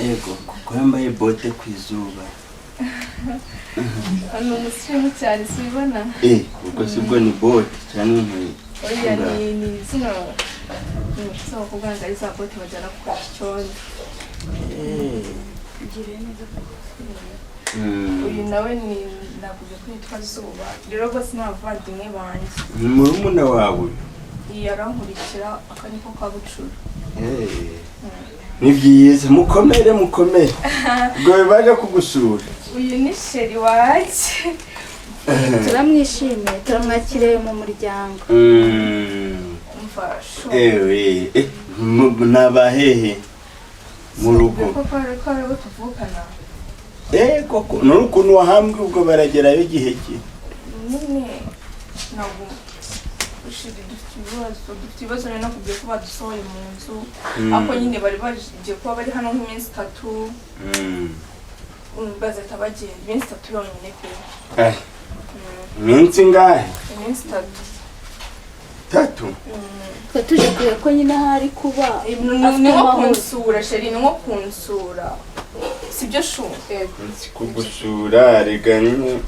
ego kuko yambaye bote ku izuba Ano musirimu cyane sibona ubwo sibwo ni bote cyane nk'iyi oya ni zino so kuganga ari za bote bajyana ku cyondo ngire neza uyu nawe ni nakuje kwitwa Zuba rero bose n'abavandimwe banjye ni murumuna wawe yarankurikira akaniko kabucura ni byiza mukomere ubwo bibaje kugusura uyu ni sheri waje turamwishimiye turamwakiriye mu muryango mfasho nabahehe mu rugo koko rero tuvukana koko n'ukuntu wahambwe ubwo baragerayo igihe ki nyine ntabwo ushiri dufite ibibazo rero nakubwiye ko badusohoye mu nzu ako nyine bari bagiye kuba bari hano nk'iminsi 3 bazahita bagenda iminsi 3 yonyine pe iminsi ngahe iminsi 3 tuje kuya ko nyine hari kuba ni nko kunsura sheri ni nko kunsura sibyo shu kugusura rega nyine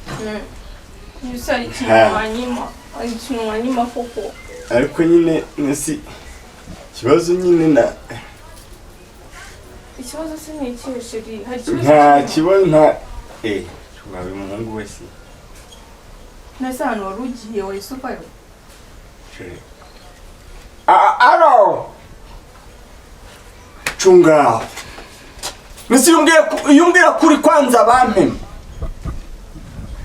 yusari ikintu wanyima koko ariko nyine nsi kibazo nyine na ikibazo se ni ikihe sheri nta kibazo nta tubabe umuhungu wese nasa hano wari ugiye wayisupayo aro chunga misi yumbwira kuri kwanza bampema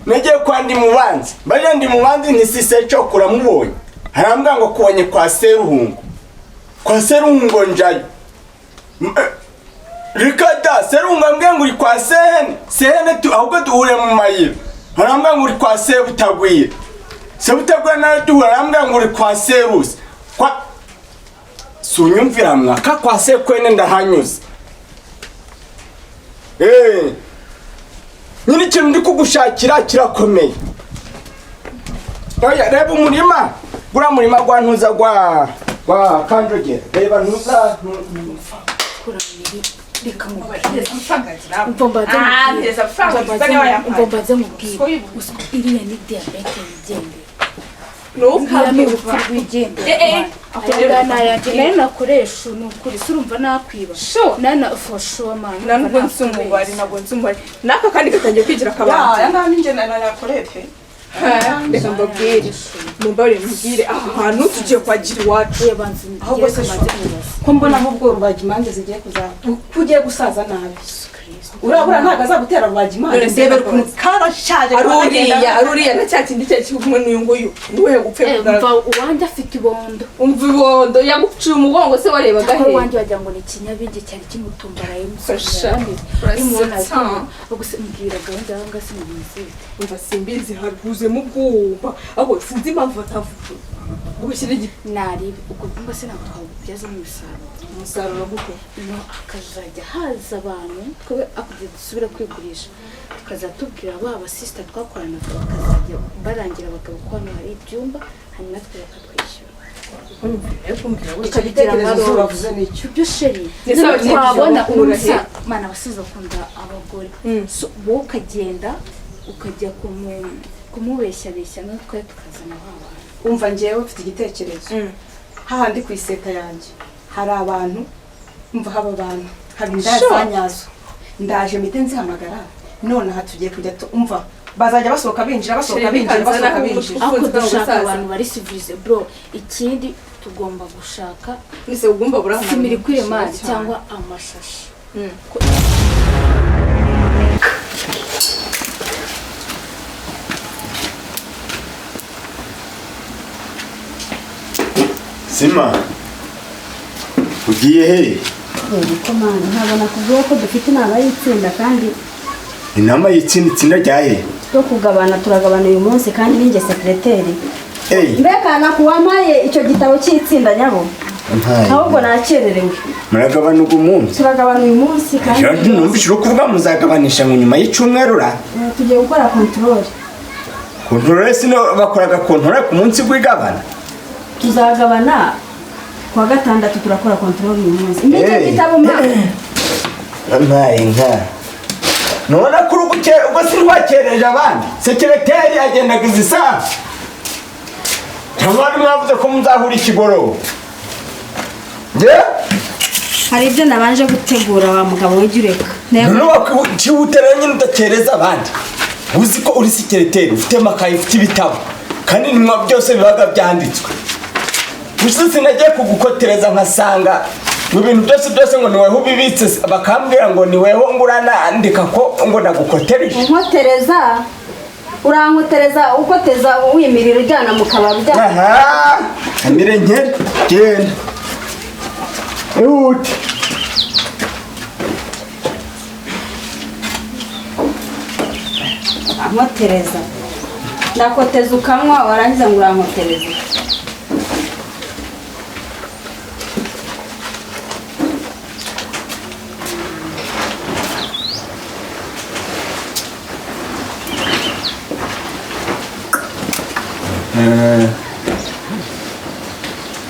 nagiye kwandi mubanzi bari ndi mubanzi ntisise cyo kuramubonye harambwa ngo kubonye kwa seruhungo njayo rikada serunga mbwe nguri kwa sehene tu ahubwo duhure mu mayira harambwa nguri kwa sebutagwira nawe duharambwa nguri kwa serusi kwa sunyumvira mwaka kwa sekwene ndahanyuze nyine ikintu ndi kugushakira kirakomeye oya reba umurima gura murima gwa ntuza gwa kanjogera reba ntuza reka mubwire iriya ni diabete yigendera nari nakoresha ni ukuri si urumva nakwiba nanafasha amana ntabwo nsumubari n'aka kandi gatangiye kwigira akabanza aya ngaya ninjye nayakorete reka mbabwire mubwire aha hantu tugiye kwagira iwacu ahubwo se ko mbona ahubwo rubagimange zigiye kugiye gusaza nabi urabura ntago azagutera rubagimange ndebera ukuntu karashaje aruriya na cya kindi cye kumwe n'uyu nguyu niwe gupfe umva uwanjye afite ibondo ibondo yaguciye umugongo se warebaga he uwanjye wagira ngo ni ikinyabige cyari kimutumbaraye musashani gusa mbwira gahunda aho ngasi mu minsi umva simbizi haruzemo ubwoba aho sinzi impamvu batavuga ubushyira naribe ubwo bwumva se ntabwo twabubyaza umusaruro gute akazajya haza abantu twe akujya dusubira kwigurisha tukazatubwira baba sister twakorana bakazajya barangira bakabukwana hari ibyumba hanyuma twe bakatwishyura ikabitekerezo uravuze n'icyo byo sheri twabona umusa mana basize kunda abagore wowe ukagenda ukajya kumubeshyabeshya natwe tukazana baba umva ngewe ufite igitekerezo hahandi ku iseta yanjye hari abantu umva haba abantu hari indazanyazo ndaje mite nzihamagara none aha tugiye kujya umva bazajya basohoka binjira ako dushaka abantu bari civilize bro ikindi tugomba gushaka nise ugomba burahana simiri kwire mazi cyangwa amashashi Sima ugiye he ko mana ntabona kuvuga ko dufite inama y'itsinda kandi inama y'itsinda ryahe cyo kugabana turagabana uyu munsi kandi ninjye secretary mbeka nakuwamaye icyo gitabo cy'itsinda nyabo ahubwo nakererewe muragabana uyu munsi turagabana uyu munsi kandi numvise kuvuga muzagabanisha ngo nyuma y'icumweru ra tugiye gukora control sino bakoraga control ku munsi gw'igabana tuzagabana kwa gatandatu turakora control uyu munsi ndetse gitabo amaye nka none kuri ubwo sinwakereje abandi sekreteri agendaga izisa cyangwa mwavuze ko muzahura ikigoro hari ibyo nabanje gutegura wa mugabo w'igireka nuko cyutere nyine udakereza abandi uzi ko uri sekreteri ufite amakaye ufite ibitabo kandi nimwe byose bibaga byanditswe gusa sinagiye kugukotereza nkasanga mu bintu byose ngo niweho ubibitse bakambwira ngo niweho ngurana andika ko ngo nagukotereje unkotereza urankotereza ukoteza wimirira ujyana mu kabari bya aha amire nkere genda Eut. Amotereza. Nakoteza ukanywa warangiza ngo urankotereza.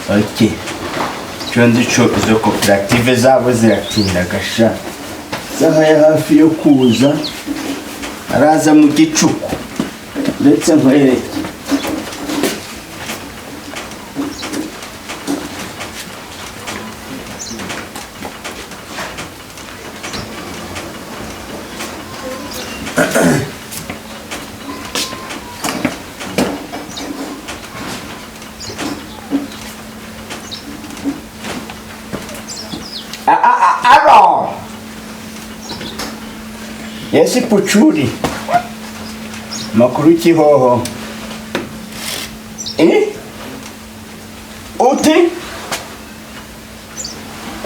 Okay. Chondi izo koperative zabo ziratinda gasha zahaye hafi yo kuza araza mu gicuku ndetse nkwereke Aaron! Yesi puchuri. Makuru kihoho. Uti?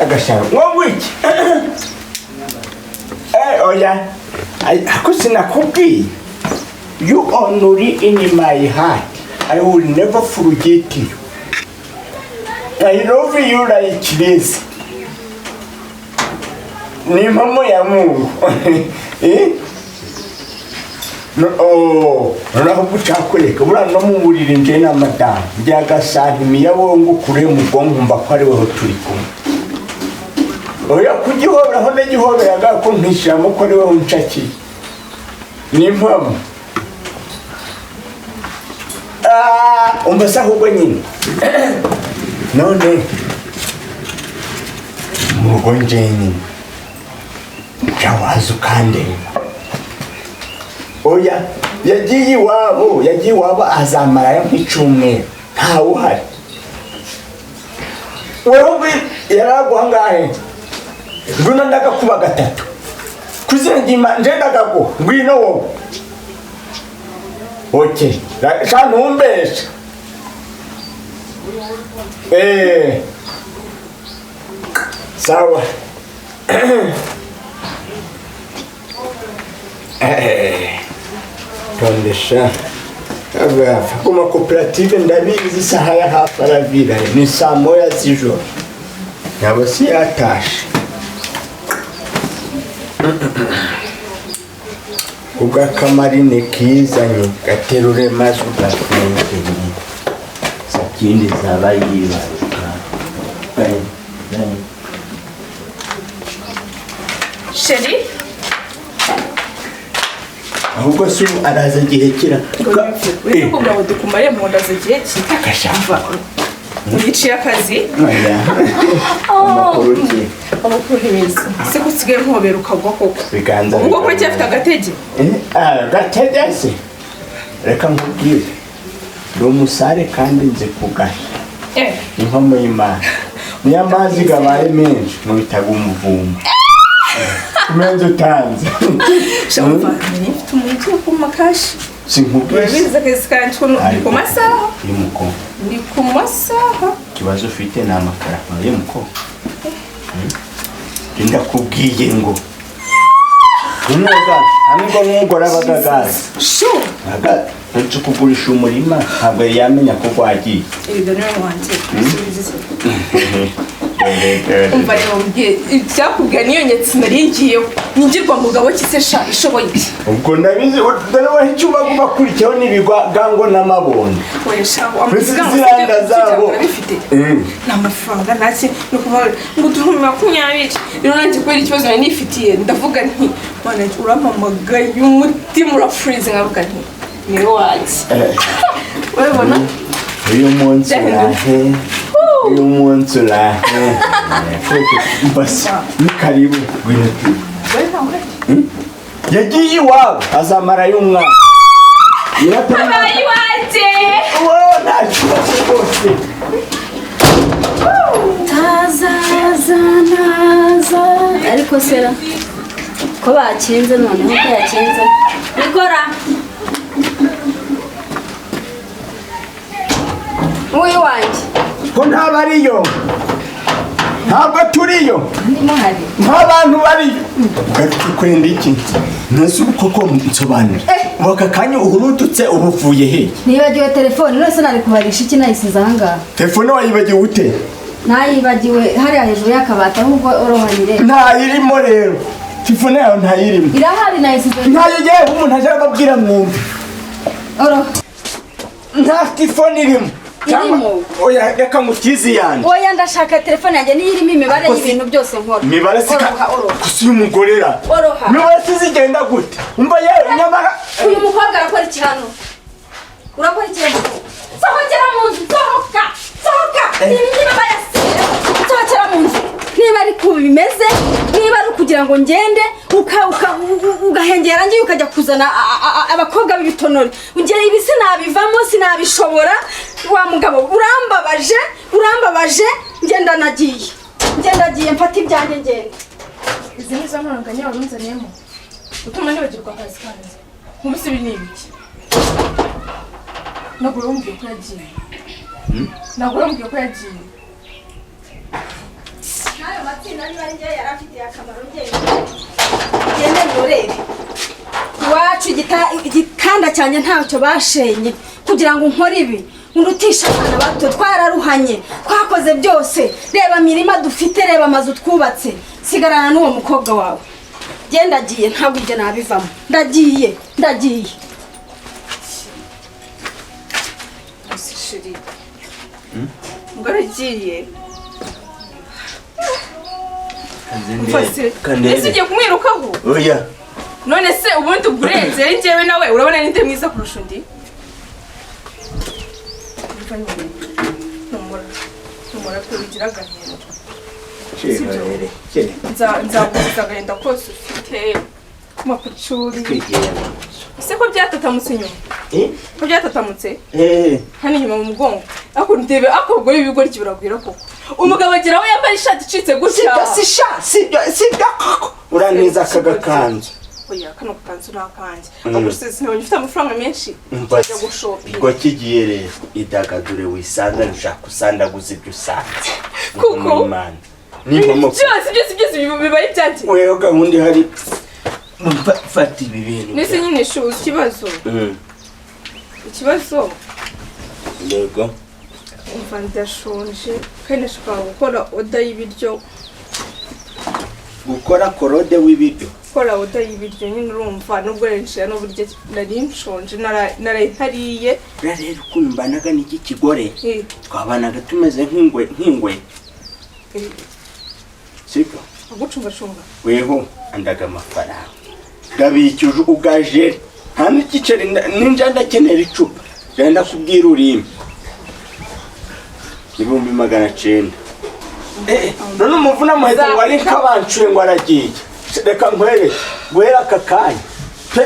Agasharo. Ngwiki. Oya. Ako sinakubwiye. You only in my heart. I will never forget you. I love you like this. Ni mama ya Mungu. Naho bucakureka bura no mu buriri nje na madam byagasahimi yabongo kure mu bwonko mba kwari weho turi kumwe. Oya kugihobera ho negihobera gako mpishamo ko ari weho nshaki. Ni mama. Umbasa ahubwo nyine. None. Mugo nje nyine. Jawazu kande. Oya, yagiye iwabo azamara nk'icumwe nta uhari. Wewe yaraguha ngahe? Nguna ndagakuba gatatu. Kuzengima nje ndagago ngwino wowe. Okay, shantumbesha. Sawa. Tondesha abafa kuma koperative ndabizi saha ya hafi aravira ni saa moya z'ijoro nabo si yatashe ugakamari kizanye gaterure maze ugafunge sakindi zaba yibaruka Sheri ahubwo si araza igihe kira uri kugaho dukumare mu ndaza igihe kira akashamba uyiciye akazi amakuru neza se gusigaye nkobera ukagwa koko biganza ubwo ko cyafite agatege gatege se reka nkubwire ndi umusare kandi nzi kugaha inkomo y'Imana niyo amazi gabaye menshi mu bitaga umuvumba kumenza utanze shamba mfite umujyi wo kumakashi sinkubwire biza akazi kanjye ku masaha ni ku masaha ikibazo ufite ni amakara y'umuko ndakubwiye ngo nubwo n'umugore abagagaza ntuzi kugurisha umurima ntabwo yamenya ko gwagiye umva rero mbwiye ibyakubwira niyo nyatsi naringiyeho ningirwa mugabo kise sha ishoboye iki ubwo ndabizi dore wahica ubaguma kurikiyeho n'ibigango n'amabondo wesha ziranda zabo n'amafaranga nake no kuba ngo duhume 20 rero nanjye kubera ikibazo nari nifitiye ndavuga nti mwana urampamagaye umutima urafreeze nkavuga nti niwe waje urabona uyu munsi urahe basi ni karibu yagiye iwabo azamara y'umwana abayi waje nta kibazo rwose naza ariko sera ko bakinze noneho ko yakinze bikora uyu wanjye ko ntaba ariyo ntabwo turiyo ndimo hari nk'abantu bariyo ugahita kwenda iki ntuzi koko nsobanura waka kanya uhurututse ubuvuye he nibagiwe telefone none se nari kubarisha iki nayisize ahangaha telefone wayibagiwe ute nayibagiwe hariya hejuru y'akabati ahubwo orohanyire ntayirimo rero telefone yawe ntayirimo irahari nayisize ntayigiye umuntu aje ababwira mwumve oroha nta telefone irimo irimo oya reka ngutizi yanjye oya ndashaka telefone yanjye niyo irimo imibare y'ibintu byose nkora imibare oroha gusa uyu mugorera oroha imibare zigenda gute umva yewe nyamara uyu mukobwa arakora iki hano urakora iki hano sohokera mu nzu sohoka niba bayasira sohokera mu nzu niba ari ku bimeze niba ari ukugira ngo ngende ugahengera ngiye ukajya kuzana abakobwa b'ibitonore ugera ibi sinabivamo sinabishobora wa mugabo urambabaje ngenda nagiye mfata ibyanjye ngenda izi nizo nkoranganya warunzaniyemo utuma nibagirwa akazi kanjye nk'ubusi ibi ni ibiki ntabwo urambwiye ko yagiye n'ayo matsinda niba ari njyewe yari afitiye akamaro ngende nyorere iwacu igikanda cyanjye ntacyo bashenye kugira ngo nkore ibi ndutisha abana bato twararuhanye twakoze byose reba mirima dufite reba amazu twubatse sigarana n'uwo mukobwa wawe ndagiye ntabwo ibyo nabivamo ndagiye shiri ngaragiye ese ugiye kumwirukaho oya none se ubundi uburenze ari njyewe nawe urabona ninde mwiza kurusha undi ntumura tubigira agahinda nzagukiza agahinda kose ufite kumakucuri ese ko byatatamutse inyuma ko byatatamutse hano inyuma mu mugongo ako ndebe akabugore ibigori kiburagwira koko umugabo agira we yambaye ishati icitse gutya sibyo uraneza aka gakanzu oya kano gakanzu ni akanjye agusize sinabonye ufite amafaranga menshi ujya gushopinga ubwo kigiye rero idagadure wisanga ushaka usandaguza ibyo usanze kuko byose biba ari byanjye wewe gahunda ihari fata ibi bintu nese nyine shuzi ikibazo yego umva ndashonje kandi nashaka gukora oda y'ibiryo gukora korode w'ibiryo gukora oda y'ibiryo nyine urumva nubwo renshira n'uburyo nari nshonje narayitariye rero ukuntu mbanaga n'iki kigore twabanaga tumeze nk'ingwe sibyo agucungacunga weho andaga amafaranga gabicyuje ugajere nta n'igiceri ninja ndakenera icupa genda kubwira urime 900 none umuvuna muheta wari kabancuye ngo aragiye reka nkwere guhera aka kanya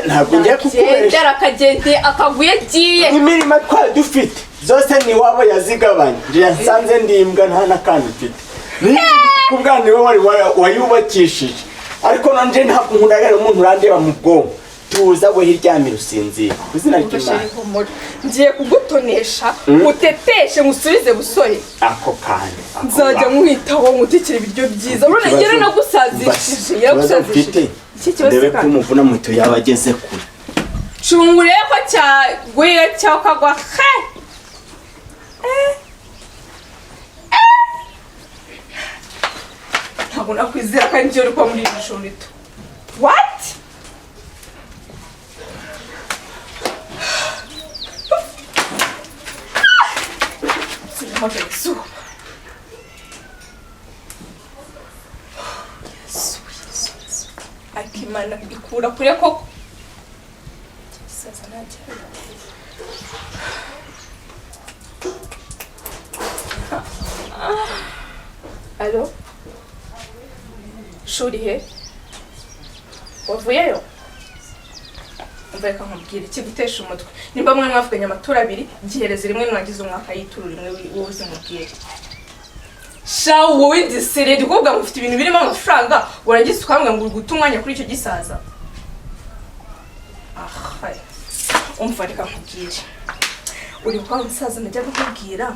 ntabwo ngiye kukuberesha akagende akaguye agiye imirima twari dufite zose ni wabo yazigabanya nsanze ndimbwa nta n'akantu mfite kubwa niwe wari wayubakishije ariko nanje ntabwo nkundagara umuntu urandeba mu bwonko tuza we hiryamira usinzira uzina ry'Imana ngiye kugutonesha uteteshe musubize busore ako kanya nzajya nkwitaho ngutikira ibiryo byiza urone ngere no gusazishije yaragusazishije iki kibazo ndebe ko umuvuna muto yabageze kure cungure ko cyaguye cyakagwa ntabwo nakwizera kandi ibyo uri kuba muri iri joro rito. What? Yesu. Akimana ikura kure koko. Sasa naje. Allo? Shuri he? Wavuyeyo? Umva reka nkubwire ikigutesha umutwe. Nimba mwe mwavuganye amatura abiri, gihereza rimwe mwagize umwaka y'ituru rimwe wowe uzimubwire. Sha wowe disere dikubwa mufite ibintu birimo amafaranga, warangiza ukamwe ngo guta umwanya kuri icyo gisaza. Ah, umva reka nkubwire. Uri kwa umusaza najya kukubwira.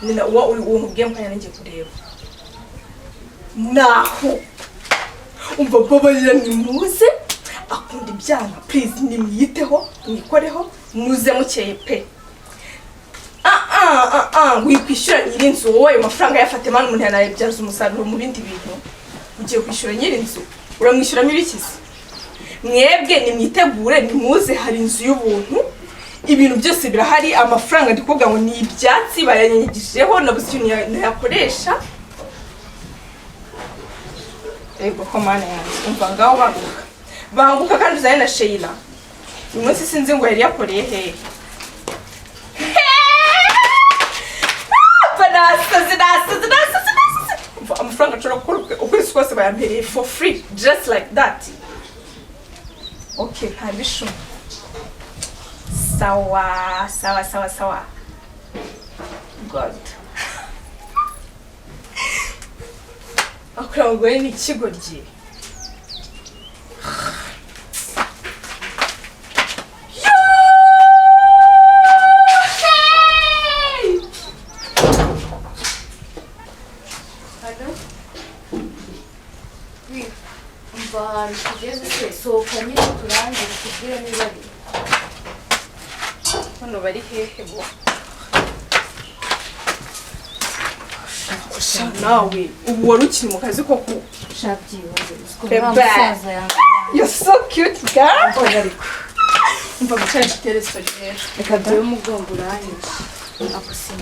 Nina uwo mubwiye mpanya ngiye kureba. Naho umva babarira nimuze akunda ibyana, please nimwiteho mwikoreho muze mukeye pe. Wikwishyura nyirinzu wowe ayo mafaranga yafate mani umuntu yanayabyaza umusaruro mu bindi bintu. Ugiye kwishyura nyirinzu uramwishyuramo ibikizi. Mwebwe nimwitegure nimuze hari inzu y'ubuntu, ibintu byose birahari, amafaranga ndikubwa ngo ni ibyatsi bayanyigijeho nabuze ikintu yakoresha. Ego komana yanjye umva ngaho banguka kandi uzane na Sheila. Uyu munsi sinzi ngo yari yakoreye hehe. Amafaranga nshobora gukora ukwezi kose bayampereye for free just like that. Okay, nta bishu. Sawa. God. Akora ngo ni ikigoryi. sohoka nyine turangize tubwire niba ari hano bari hehe bo nawe ubu wari ukiri mu kazi koko you're so cute girl umva gucana telesori rero reka byo mugongo uranyije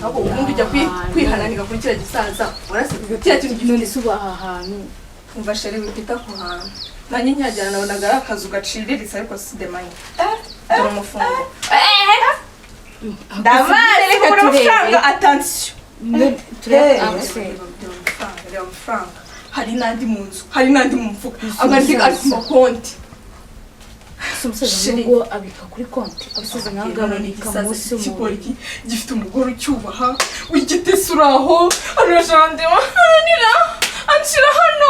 abo ubundi ujya kwihananira kuri kiriya gisaza urasiga kiriya kintu gifite subaha ahantu umva sheri wipita ku hantu nanjye nyajyana nabonaga ari akazu gaciriritse ariko si demanye dore umufungo ndabare reka turebe attention turebe amafaranga hari n'andi mu nzu hari n'andi mu mufuka abandi ari ku makonti umusaza ngo abika kuri konti abasaza nk'abagabo ni kamusi cy'iki gifite umugore ucyubaha w'igitesi uraho arajande wahanira anshira hano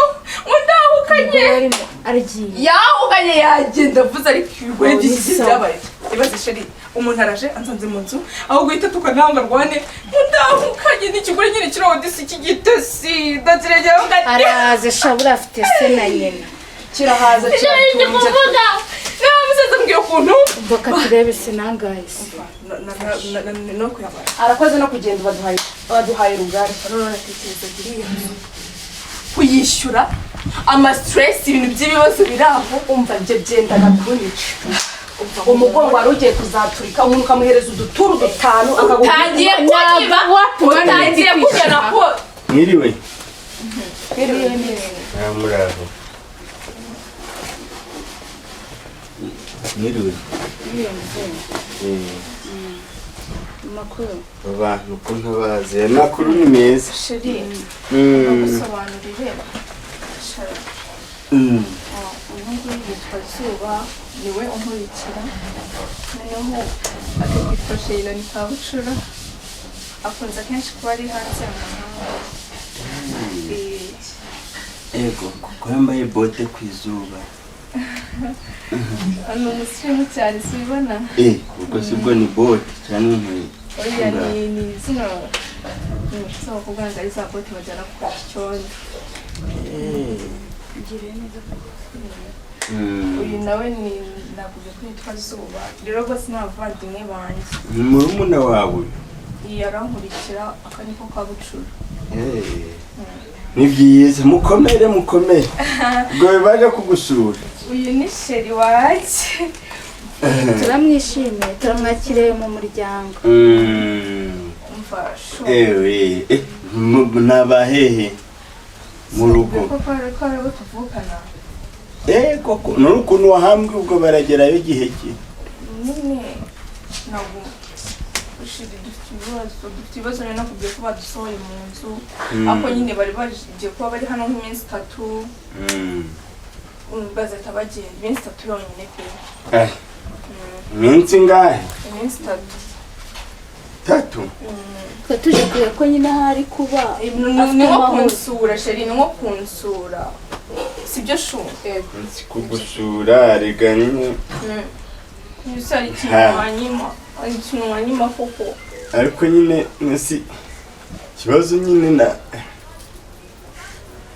undahukanye aragiye yahukanye yagenda vuze ari kwigwe gishyizabaye ibaze sheri umuntu araje ansanze mu nzu aho guhita tukananga rwane undahukanye n'ikigore nyine kiraho disi cy'igitesi ndaziregera ngati araze shabura afite se na nyina kirahaza cyatumunje musaza mbwiye ukuntu mboka turebe sinangaye no kuyabara arakoze no kugenda baduhaye rugari none natekereza giriya kuyishyura ama stress ibintu by'ibibazo biraho umva nje byenda nakunyica umugongo wari ugiye kuzaturika umuntu ukamuhereza uduturu dutanu utangiye kunyiba utangiye kugera ko Mwiriwe Mwiriwe makuru abantu ko ntabazi amakuru ni meza sheri gusobanurire shara umuntu yitwa Zuba niwe unkurikira noneho akitwa Sheila ni kabucura akunze kenshi kuba ari hanze y'amahanga ego kuko yambaye bote ku izuba hano umusirimu cyane sibona ubwo sibwo ni bote cyane nk'iyi oya ni zino so kuganza ari za bote bajyana ku cyondo ngire neza uyu nawe ni nakuze kwitwa Zuba rero rwose n'abavandimwe banjye ni murumuna wawe yarankurikira akaniko kabucura Ni byiza mukomere ngo baje kugusura. Uyu ni sheri waje. Turamwishimiye turamwakiriye mu muryango. Mfasho. Ewe nabahehe mu rugo. Koko abo tuvukana. Koko n'urukuntu wahambwe ubwo baragerayo gihe ki. Nyine ntabwo ushiri dufite ibibazo rero nakubwiye ko badusohoye mu nzu. Ako nyine bari bagiye kuba bari hano nk'iminsi 3. Bazahita bagenda iminsi 3 yonyine pe. Iminsi ngahe? Iminsi 3. Twe tuje kuya ko nyine hari kuba ni nko kunsura sheri, ni nko kunsura. Sibyo shu. Kugusura reganye. Yusari ikintu wanyima koko. Ariko nyine nasi kibazo nyine na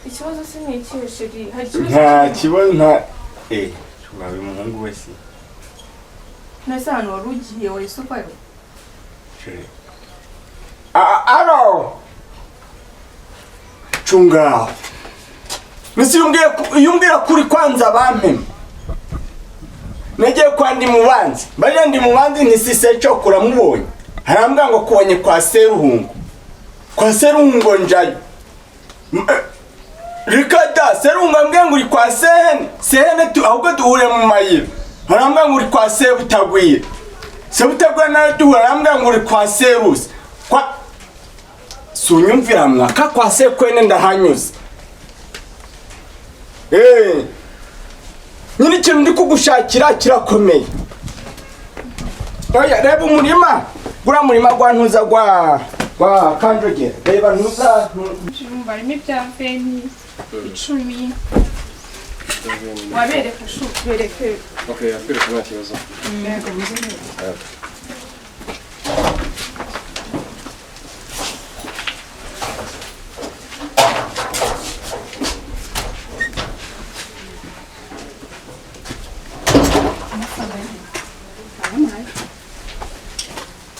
ikibazo se ni ikihe sheri? Hari ikibazo? Nta kibazo nta mwawe umuhungu wese. Nasa hano warugiye wahise uvayo? Sheri. Aro. Chunga. Misi yumbwira kuri kwanza bampema. Nagiye kwa ndi mubanzi. Bari ndi mubanzi ntisise cyo kuramubonye. Harambwa ngo kubonye kwa Seruhungu. Kwa Seruhungu njayo. Rikada Seruhungu ambwiye ngo uri kwa Sehene tu ahubwo duhure mu mayira. Harambwa ngo uri kwa Sebutagwira. Sebutagwira nawe duhure harambwa ngo uri kwa Serusi. Kwa sunyumvira mwaka kwa Sekwene ndahanyuze. Nyine ikintu ndi kugushakira kirakomeye. Oya reba umurima. Gura murima gwa ntuza gwa Kanjogera. Reba ntuza barimo ibya veni 10. Wabereka shu bereke. Okay, afite nta kibazo. Yego muzi.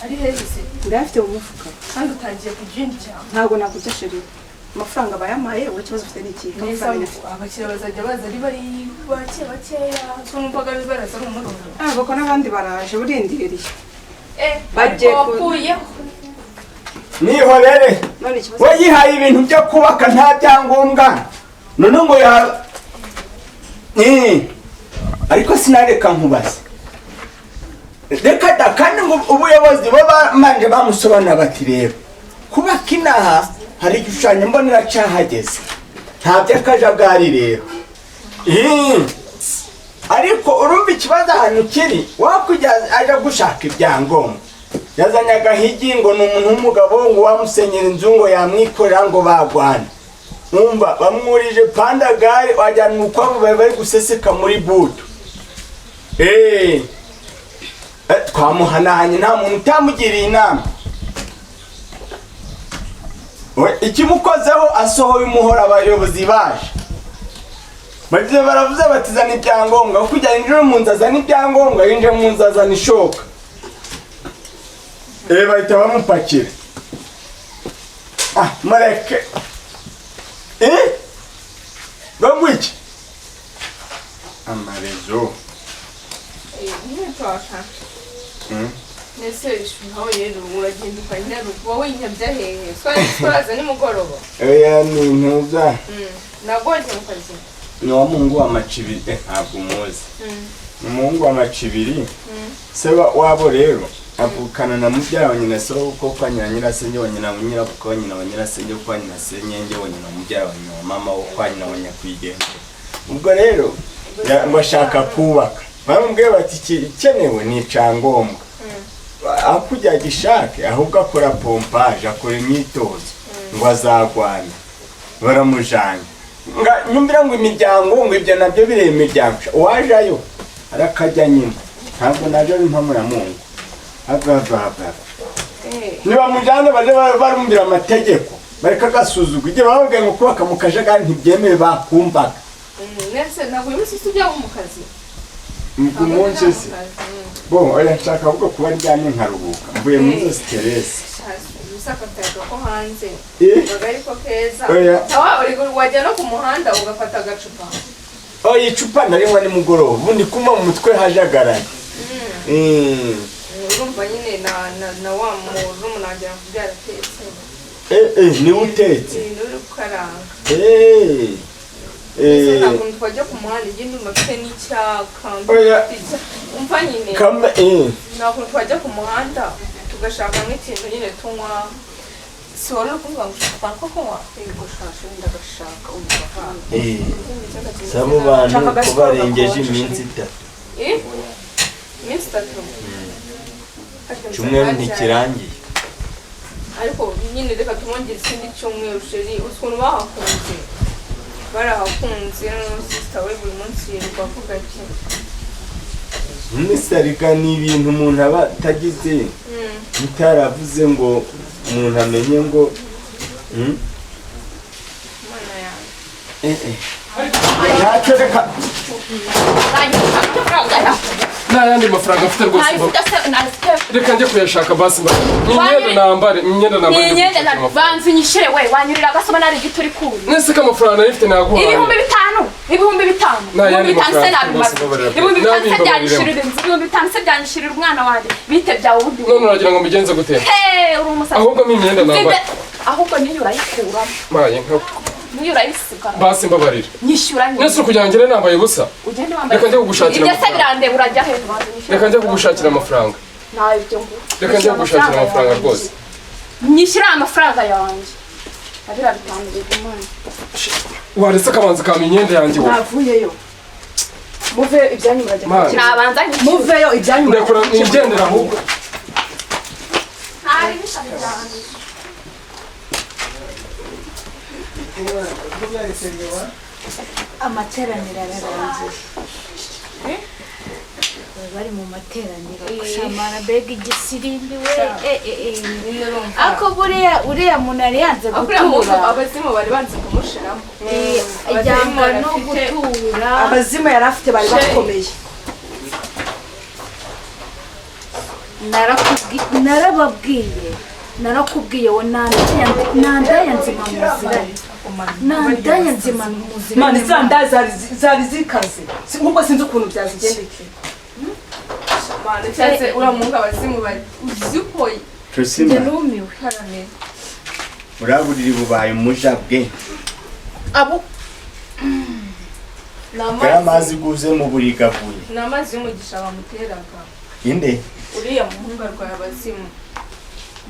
Ari hezise. Ndafite umufuka. Kandi utangiye kujinja. Ntabwo nakujya sheri. Amafaranga bayamaye uwo kibazo ufite n'iki? Abakira bazajya baza ari bari bakeya. Twumvaga baraza mu murongo. Bako n'abandi baraje burindiriye. Bagiye kuyeho. Nihorere. None ikibazo. Wayihaye ibintu byo kubaka nta byangombwa. None ngo ya ariko sinareka nkubaze. Reka da kandi ngo ubuyobozi baba manje bamusobanura bati rero kubaka inaha hari igishushanyo mbonera cyahageze nta by'akajagari rero. Ariko urumva ikibazo ahantu kiri wakujya aje gushaka ibyangombwa yazanye agahigi ngo ni umuntu w'umugabo ngo wamusenyera inzu ngo yamwikorera ngo bagwana. Numva bamwurije pandagare wajyana ukwabo bari guseseka muri buto. Twamuhanahanye nta muntu utamugiriye inama. Ikimukozeho asohoye umuhora abayobozi baje. Bagize baravuze batizana ibyangombwa kujya injira mu nzu azana ibyangombwa yinjira mu nzu azana ishoka. Bahita bamupakira. Mareke. Bangwiki. Amarezo. Nese ishuhaho rero uragenda ukanyara wowe yinyabya hehe twaza nimugoroba. Ni ntuza. Nagonje mu kazi. Ni wa Mungu wa macibiri ntabwo umuzi. Ni Mungu wa macibiri. Seba wabo rero avukana na mubyara wa nyina so uko kwa nyirasenge wa nyina munyira kuko nyina wa nyirasenge kwa nyina senyenge wa nyina mubyara wa nyina mama wo kwa nyina wa nyakwigenga. Ubwo rero bashaka kubaka. Bamubwiye bati ikenewe ni icyangombwa. Akujya gishake ahubwo akora pompage akora imyitozo ngo azagwana. Baramujanye. Nyumvira ngo imiryango ngo ibyo nabyo bireye imiryango. Wajayo arakajya nyine. Ntabwo naje impamura Mungu. Niba mujane baje barumvira amategeko. Bareka gasuzugwa. Igihe bababwiye ngo kubaka mu kajagari ntibyemewe bakumvaga. Nese ntabwo uyu munsi tujya mu kazi. Umunsi se. Bo oya nshaka ahubwo kuba ryanye nkaruhuka. Mvuye muri stress. usakataga ko hanze Eh? bagari ko keza Oya. awa uri wajya no ku muhanda ugafata agacupa oya icupa narinywa nimugoroba ubundi kuma mu mutwe hajagaraye urumva nyine na wa muntu nagira ngo byaratetse niwe utetse uri gukaranga ntabwo twajya ku muhanda igenda umafite n'icyaka umva nyine ntabwo twajya ku muhanda tugashaka nk'ikintu nyine tunywa si wari uri kuvuga ngo ushaka ko kunywa gushasha wenda agashaka umuvahanga sabo bantu ko barengeje iminsi 3 iminsi 3 cyumweru ntikirangiye ariko nyine reka tumwongere ikindi cyumweru sheri ukuntu bahakunze barahakunze n'umusista we buri munsi yirirwa avuga ati umusarika ni ibintu umuntu aba atagize bitaravuze ngo umuntu amenye ngo mana yanjye ntacyo reka nta yandi mafaranga afite rwose reka njye kuyashaka basi imyenda nambare banza unyishyure we wanyurira agasoma nari igiti uri kuri nese ko amafaranga nifite naguhaye ibihumbi bitanu nta yandi mafaranga ibihumbi bitanu se byanyishyurira inzu ibihumbi bitanu se byanyishyurira umwana wanjye bite byawe ubundi none uragira ngo mbigenze gute uri umusazi ahubwo imyenda nambare ahubwo niyo urayikuramo maye nka niyo urayisigara basi mbabarira nyishyura nyine nese kugira ngo ngire nambaye ubusa ugende wambaye reka njye kugushakira ibyo se birandeba urajya hejuru reka njye kugushakira amafaranga ntawe ibyo ngo reka njye kugushakira amafaranga rwose nyishyura amafaranga yanjye abira bitanu bigumana waretse akabanza kama imyenda yanjye wowe navuyeyo muveyo ibyanyu murajya nabanza nyishyura muveyo ibyanyu ndakora nigendera ahubwo ntari bishaka cyane amateraniro ararangiye bari mu materaniro gushamana mbega igisirindi we ako buriya muntu yari yanze gutura abazimu bari banze kumushiramo ajyanwa no gutura abazimu yari afite bari bakomeye narakubwiye wo nandaya nzima muziranye nandaya nzima muziranye mani za nda zari zikaze nk'ubwo sinzi ukuntu byazigendekeye mana cyase uramunga abazimu bari uzikoye Tusima numiwe harane uraburiri bubaye umujabwe abo amazi guze mu burigavuye n'amazi y'umugisha bamuteraga inde uriya muhungu arwaye abazimu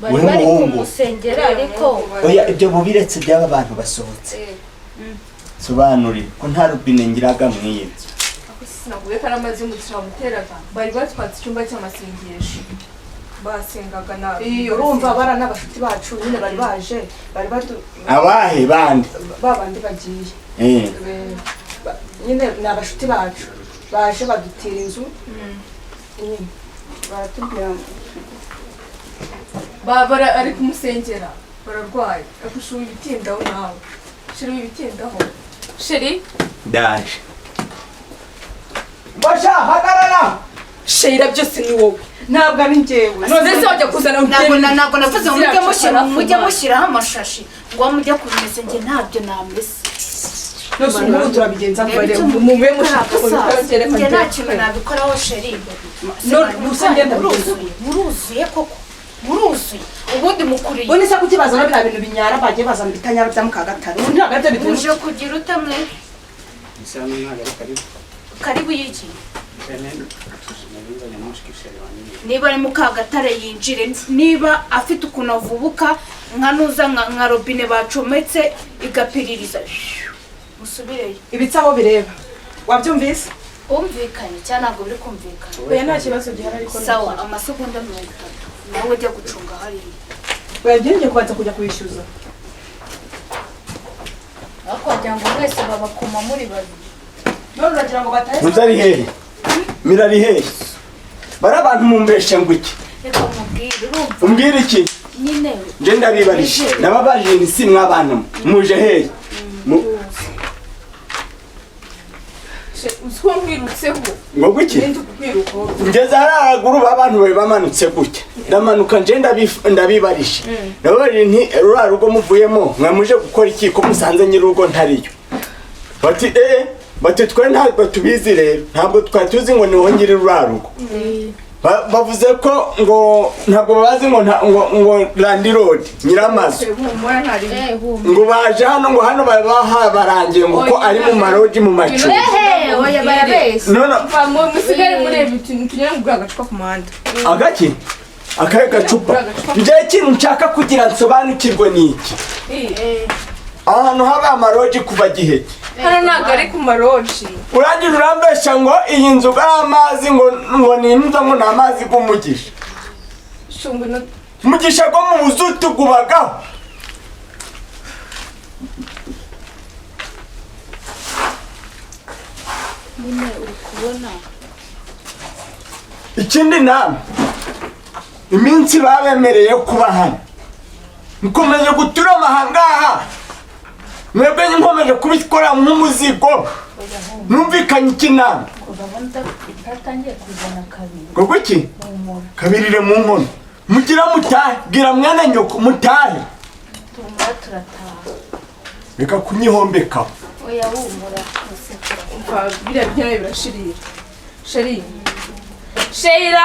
bari kumusengera ariko oya ibyo bubiretse by'aba bantu basohotse sobanuri ko nta rubine ngiraga mwiye sinavuye ko ari amazi y'umugisha bamuteraga bari batwatse icyumba cy'amasengesho basengaga nabi urumva bara n'abafite bacu nyine bari baje bari abahe bandi babandi bagiye nyine ni abashuti bacu baje badutira inzu nyine baratubwira bara ari kumusengera bararwaye akushuye ibitindaho nawe sheri ibitindaho sheri ndaje basha hagarara shira byose ni wowe ntabwo ari njyewe none se wajya kuzana ntabwo navuze ngo mujye mushyiraho amashashi ngo mujye kumesa njye ntabyo namese nose ubu turabigenza mube mushaka njye nta kintu nabikoraho sheri muruzuye koko muruzuye ubundi mukuriye ubundi se kuki bazana biriya bintu binyara bagiye bazana ibitanyara bya mukagatare ubundi ntabwo aribyo bituje muje kugira utamwe karibu y'iki niba ari mukagatare yinjire niba afite ukuntu avubuka nkanuza nka robine bacometse igapiririza musubireyo ibitsaho bireba wabyumvise umvikanye cyangwa ntabwo biri kumvikana oya nta kibazo gihari ariko sawa amasegonda 30 nawe ujya gucunga hariya wabyinjiye kubanza kujya kwishyuza ariko wagira ngo mwese babakoma muri babiri none uragira ngo batahe muzari hehe mirari hehe bari abantu mumbeshe ngo iki reka mubwire urumva umbwire iki nyine nje ndabibarije nababaje ni si mwabana muje hehe uzi Siko nkwirutseho. ngo guki Nindi kukwiruka. ngeze haraguru abantu bari bamanutse gutya ndamanuka nje ndabibarisha nabari nti rura rugo muvuyemo mwamuje gukora iki ko musanze nyirugo ntariyo bati bati twe ntabwo tubizi rero ntabwo twatuzi ngo niho ngiri rura rugo bavuze ko ngo ntabwo bazi ngo landlord nyiramazu ngo baje hano ngo hano babaha barangiye ngo ko ari mu maroji mu macuri oya barabese none musigare mureba ikintu tunyura mu gacupa ku muhanda agaki akaye gacupa njye ikintu nshaka kugira nsobanukirwe niki ahantu haba amaroji kuva gihe hano ntabwo ari ku maroji uragira urambesha ngo iyi nzu ari amazi ngo ni inzu ngo ni amazi g'umugisha umugisha go mu buzutu gubagaho nyine uri kubona ikindi namwe iminsi babemereye kuba hano mukomeje gutura amahangaha mwebwe nkomeje kubikora nk'umuzigo numvikanye ikinama itatangiye kuzana kabiri gogo iki kabirire mu nkono mugira mutahe bwira mwana nyoko mutahe tumura turataha reka kunyihombeka oya wumura umva biriya bikenewe birashirira sheri sheira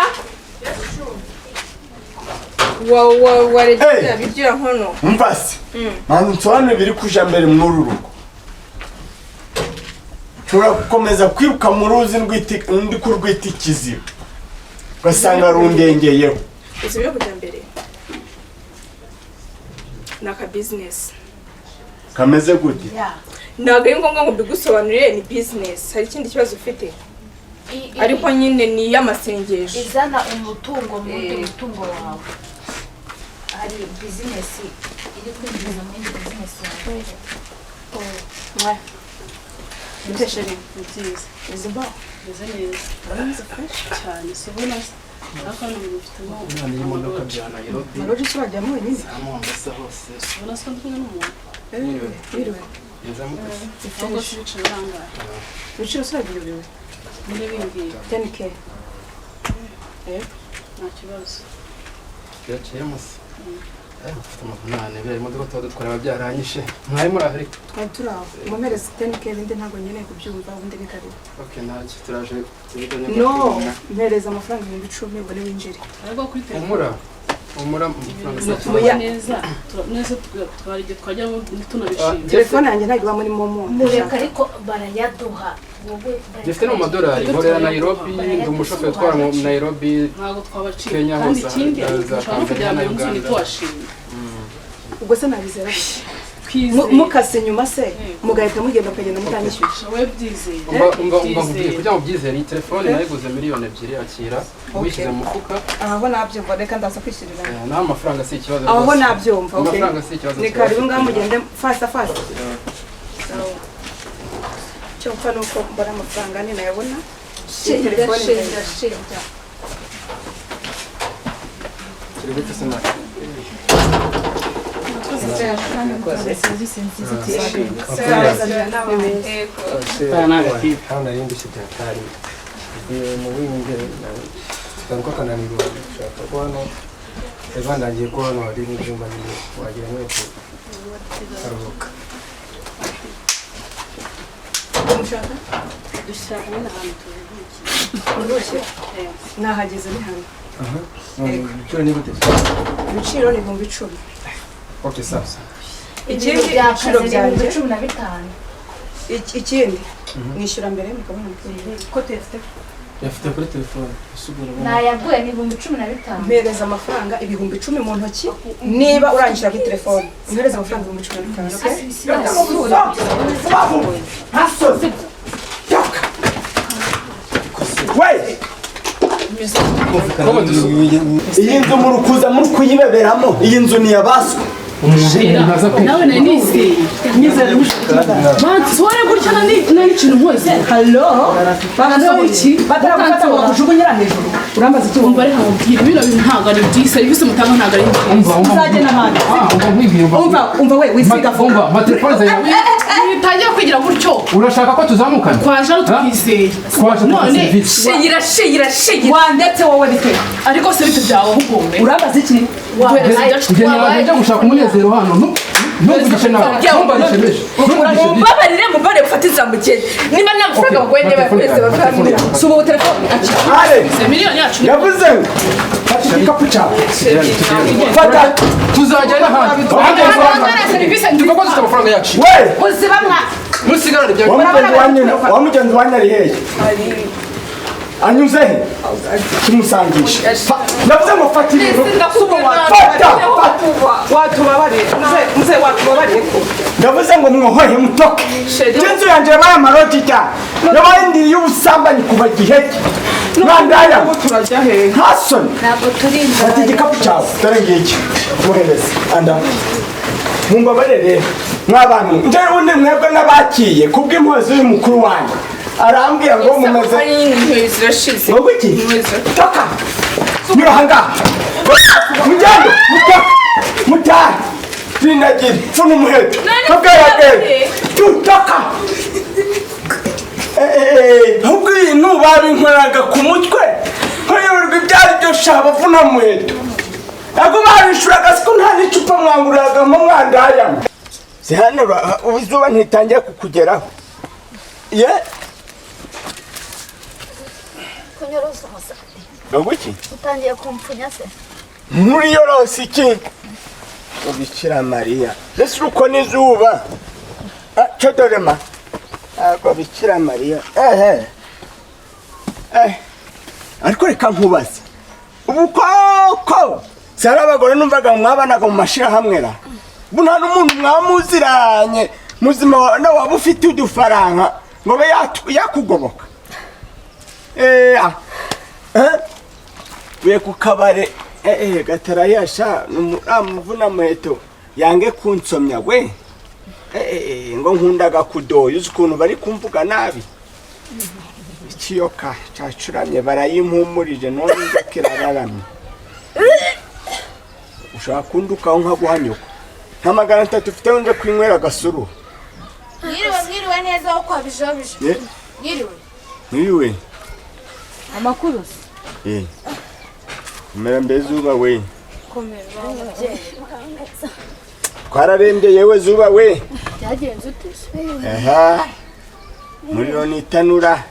warebye birya nkono mvase manzi nsobanure biri kuja mbere muri rugo nshobora gukomeza kwiruka mu ruzi ndi kurwita ikiziba ugasanga rundengeyeho ese byo kujya mbere ni akabizinesi kameze gute ntabwo ari ngombwa ngo mbigusobanurire ni bizinesi hari ikindi kibazo ufite ariko nyine ni iy'amasengesho izana umutungo muri mutungo wawe hari bizinesi iri kwinjiza muri bizinesi yawe bitesheri ni byiza izi mbaho Meze neza. Urabona fresh cyane. Sibona akandi bifitemo Nani y'imodoka bya Nairobi. maroji turajyamo wenyine Amambasa hose. ubona ko ndi n'umuntu. biriwe Nzamo kasi. Cyangwa se bicara nangahe. ibiciro surabyiriwe Muri bingiye. 10k Nta kibazo. Yaciye musi. Mfite amafaranga bya imodoka tuba dutwara ababyaranyishe. Mwari muri Afrika. twari turi aho umumerezi 10k bindi ntabwo nkeneye kubyumva ubundi ni karibu Okay, ntacyo turaje tubiganye. no mpereza amafaranga 10,000 ubwo winjire Ariko kuri telefone. Umura amafaranga Tuba neza. Neza twari twajya tunabishima. telefone yanjye ntabwo iba muri momo mureka ariko barayaduha wowe Gifite no madolari nkorera Nairobi ndi umushoferi utwara mu Nairobi Ntabwo twabaciye. Kenya Kandi hose, ikindi za ushobora no kujya mu nzu Uganda. ntitwashimye. ubwo se nabizera Twizeye. mukase nyuma se mugahita mugenda mukagenda mutanyishyuye Wowe byizeye. umva nkubwiye kugira ngo byizere iyi telefone nayiguze miliyoni 2 akira wishyize mu mufuka aho nabyumva reka ndaza kwishyurira naho amafaranga si ikibazo aho nabyumva okay amafaranga si ikibazo ni karibu ngaho mugende fasta cyo mfa nuko mbona amafaranga ni nayabona telefone shenda kiri gute se na hano nari ndushyite hatari mu bw'ingere tukaruka kananirwa ushaka ko hano bandangiye ko hano hari n'ibyumba nyine wagira ngo karuhuka Dushaka nyine ahantu turuhukiye. nahageze ni hano ibiciro ni gute ibiciro ni 10,000 okay sasa ikindi ibiciro byanjye 15 ikindi nishyura mbere mukabona ko tefite yafite kuri telefone usubira nayaguye ni 15 mpereza amafaranga 10,000 mu ntoki niba urangishira kuri telefone mpereza amafaranga 15,000 hasoze we iyi nzu muri kuza muri kuyibeberamo iyi nzu ni yabaswe nawe nari nizeye nizeye bansore gutya nari ikintu nkose hallo bagasohoye iki batarafata ngo kujugunyira hejuru urambaza icyo umva reka mubwire bino bintu ntabwo ari byiza serivisi mutanga ntabwo ari nziza uzagenda hano umva nkwigiye umva we wisiga umva amatelefone zawe bitangiye kwigira kugira gutyo urashaka ko tuzamukana twaje ari twizeye none sheyira wandetse wowe bite ariko se bite byawe ahubwo urabaza iki kugenda njya gushaka umunezero hano ntuvugishe nawe ntumbarishe mumbabarire gufata izamukeye niba nta mafaranga bagoye niba twese bakamira suba ubu telefone miliyoni yacu yavuze ngo fata igikapu cyawe fata tuzajyana ahandi serivisi tuvuga ko dufite amafaranga yacu we uzibamwa musigara rya wamugenzi wanyu ari hehe anyuze he kimusangisha yavuze ngo fata ibintu watubabariye muze watubabariye ko ndavuze ngo mwohohe mutoke inzu yanjye yabaye amaroti cyane yabaye indiri y'ubusambanyi kuva giheke mwandaya turajya he ntasoni ntabwo turinda fata igikapu cyawe dore ngiki muhereze anda mumbabarire mw'abantu njyewe undi mwebwe n'abakiye kubw'impuhwe z'uyu mukuru wanyu arambwira ngo mumeze zirashize ngo iki toka nyura ahangaha mugende mutahe rinagire pfuna umuheto kabweyabweye toka ahubwo ibintu babinkoraga ku mutwe nkayoberwa ibyo ari byo shaba pfuna umuheto ntabwo babishuraga siko nta n'icupa mwanguragamo mwandayamo zihanura izuba ntitangiye kukugeraho ye kunyorosa umusatsi ngo iki utangiye kumpfunya se muri yorosi iki ubikira mariya mbese uko n'izuba cyo dore ma ntabwo bikira mariya ariko reka nkubaze ubu koko si hari abagore numvaga mwabanaga mu mashyirahamwe ra ubu nta n'umuntu mwamuziranye muzima waba ufite udufaranga ngo be yakugoboka uye ku kabare gatarayasha namuvuna muheto yange kunsomya we ngo nkundaga kudoya uzi ukuntu bari kumvuga nabi ikiyoka cacuramye barayimpumurije none kirararamye ushaka kundukaho nkaguhanyuka nta 300 ufite nje kwinywera gasuru mwiriwe neza wo kwa Bijiyobija mwiriwe amakuru kumera mbezuba we komera twararembye yewe zuba we byagenze utese muriro nitanura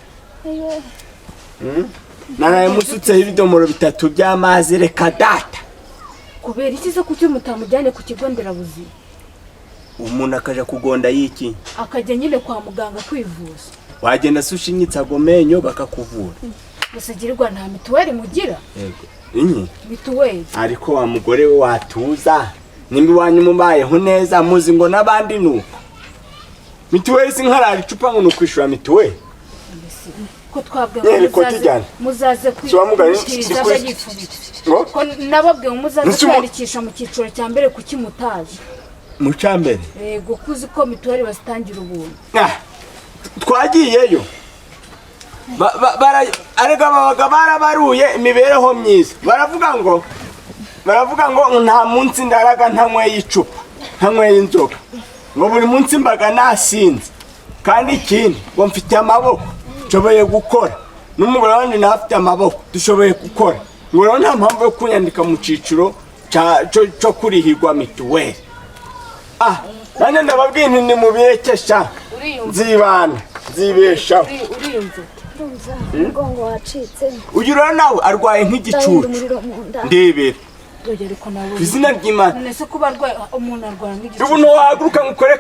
naraye musutseho ibidomoro 3 by'amazi reka data kubera iki se kuki mutamujyane ku kigo nderabuzima umuntu akaja kugonda yiki akajya nyine kwa muganga kwivuza wagenda sushinyitsa agomenyo bakakuvura gusigirirwa nta mituweli mugira yego inyi mituweli ariko wa mugore we watuza nimbi wanyu mubayeho neza muzi ngo nabandi nuko mituweli sinkarari icupa ngo nukwishura mituweli ko twabwe muzaze kwishuriza ngo ko nababwe muzaze kwandikisha mu cyiciro cya mbere kuki mutaje mu cyambere yego kuzi ko mituweli bazitangira ubuntu twagiyeyo arega babaga barabaruye imibereho myiza baravuga ngo nta munsi ndaraga ntanyweye icupa ntanyweye inzoga ngo buri munsi mbaga nasinze kandi ikindi ngo mfite amaboko nshoboye gukora n'umugore wanjye nawe afite amaboko dushoboye gukora ngo rero nta mpamvu yo kunyandika mu cyiciro cyo kurihirwa mituweli nanjye ndababwiye nti ni mubirekesha nzibana nzibeshaho umugongo wacitse uyu rero nawe arwaye nk'igicucu ndebera izina ry'Imana nese kuba arwaye umuntu arwara nk'igicucu ubu ntiwahaguruka ngukore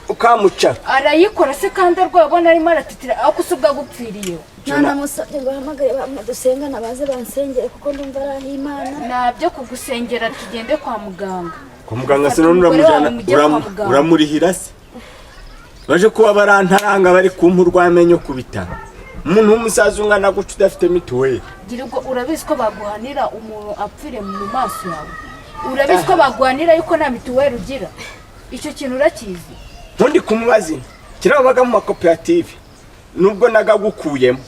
ukamuca arayikora se kandi arwaye ubona arimo aratitira aho kusubwa gupfiriye nanamusabye ngo ahamagare badusengana baze bansengere kuko ndumva ari Imana nabyo kugusengera tugende kwa muganga kwa muganga se none uramurihira se baje kuba barantaranga bari kumpurwa amenyo ku bitaro umuntu w'umusaza ungana guca udafite mituweli girirwa urabizi ko baguhanira umuntu apfire mu maso yawe urabizi ko baguhanira yuko nta mituweli ugira icyo kintu urakizi ntundi kumubazi kirabaga mu makoperative nubwo nagagukuyemo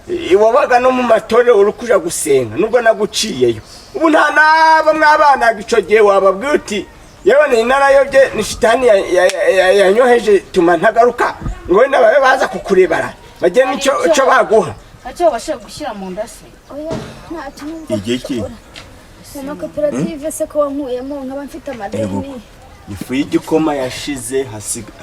iwabaga no mu matorero uri kuja gusenga nubwo naguciyeyo ubu nta naba mwabana gico gihe wababwiye uti yewe ni narayobye ni shitani yanyoheje tuma ntagaruka ngo wenda babe baza kukurebara bagiye n'icyo baguha ntacyo bashaka gushyira mu nda se oya ntacyo numva igiki mu makoperative se ko wankuyemo nkaba mfite amadeni ifu y'igikoma yashize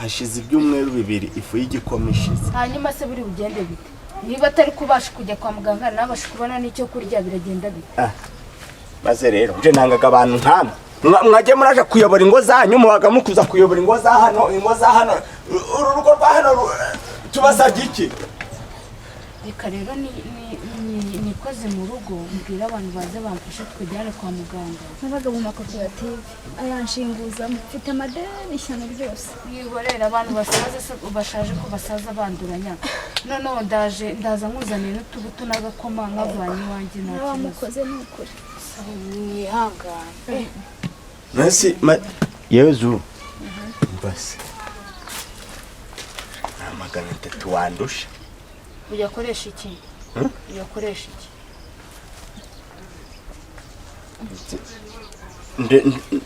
hashize ibyumweru 2 ifu y'igikoma ishize hanyuma se buri bugende bite niba atari kubasha kujya kwa muganga nabasha kubona n'icyo kurya biragenda bite maze rero nje nangaga abantu nkamwe mwajye muraje kuyobora ingo zanyu mubaga mukuza kuyobora ingo za hano uru rugo rwa hano tubasabye iki reka rero nikoze mu rugo mbwira abantu baze bamfashe twajyane kwa muganga nabaga mu makoperative ayanshinguza mfite amadeni ishyano ryose yihorera abantu bashaje ko basaza banduranya noneho ndaza nkuzaniye n'utubuto n'agakoma nkavanye iwanjye nta kibazo wamukoze ni ukuri mwihangane nasi yezu mbase amagana 3 wandusha uyakoresha iki uyakoresha iki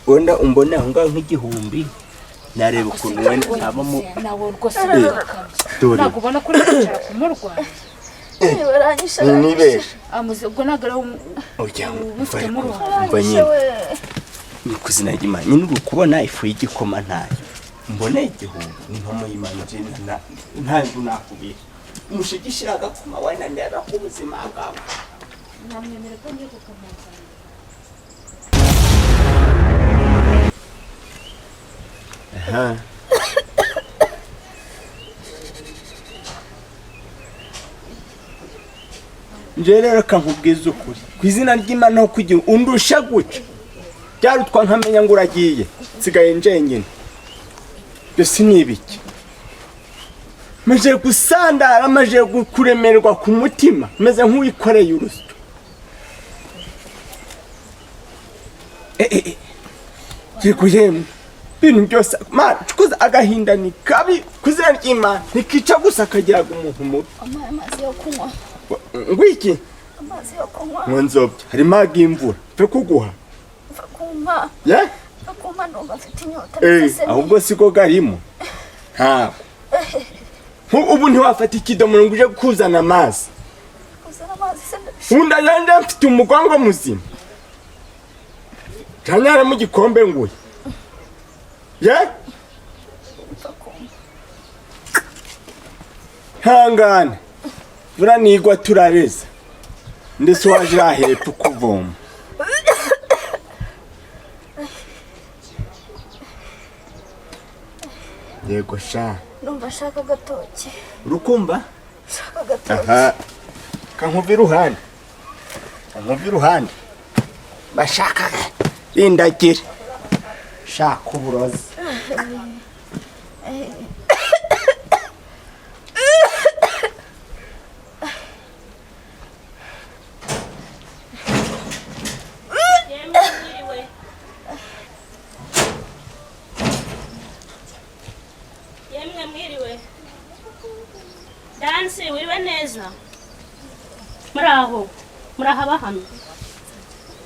wenda umbone aho ngaho nk'igihumbi nareba ukuntu wenda abamo nawe rwose ntabwo ubona ko uri kwicara ku murwa nibesha amuze ubwo ntabwo ari ubifitemo uruhare ni kuzina ry'Imana nyine uri kubona ifu y'igikoma ntayo mbone igihumbi ni nkomo y'Imana je ntanzu nakubira mushigishira agakoma wenda ndera ku buzima bwawe namwemera ko ngiye kukamanza nje rero kankubwiza ukuri ku izina ry'Imana ho kugira undusha guca byarutwa nkamenya ngo uragiye sigaye njenyine byose nibiki maje gusandara maje kuremerwa ku mutima meze nk'uwikoreye urusyo yemwe bintu byose cukuza agahinda ni kabi kuzina ry'Imana nikica gusa kagiraga umuntu mubi amazi yo kunywa ngwiki amazi yo kunywa mwanzobye harimo agimvura pe kuguha kumva ya kumva ndumva mfite inyota ahubwo siko garimo ntabwo ubu ntiwafata ikidomoro ngo uje kuzana amazi unda yanda mfite umugongo muzima tanyara mu gikombe nguye ye hangana buranigwa turareza ndetse waje ahepfo kuvoma yego sha numva shaka agatoki urukumva shaka agatoki aha kankuva iruhande bashaka indagire shaka uburozi Dansi wiwe neza muraho murahaba hano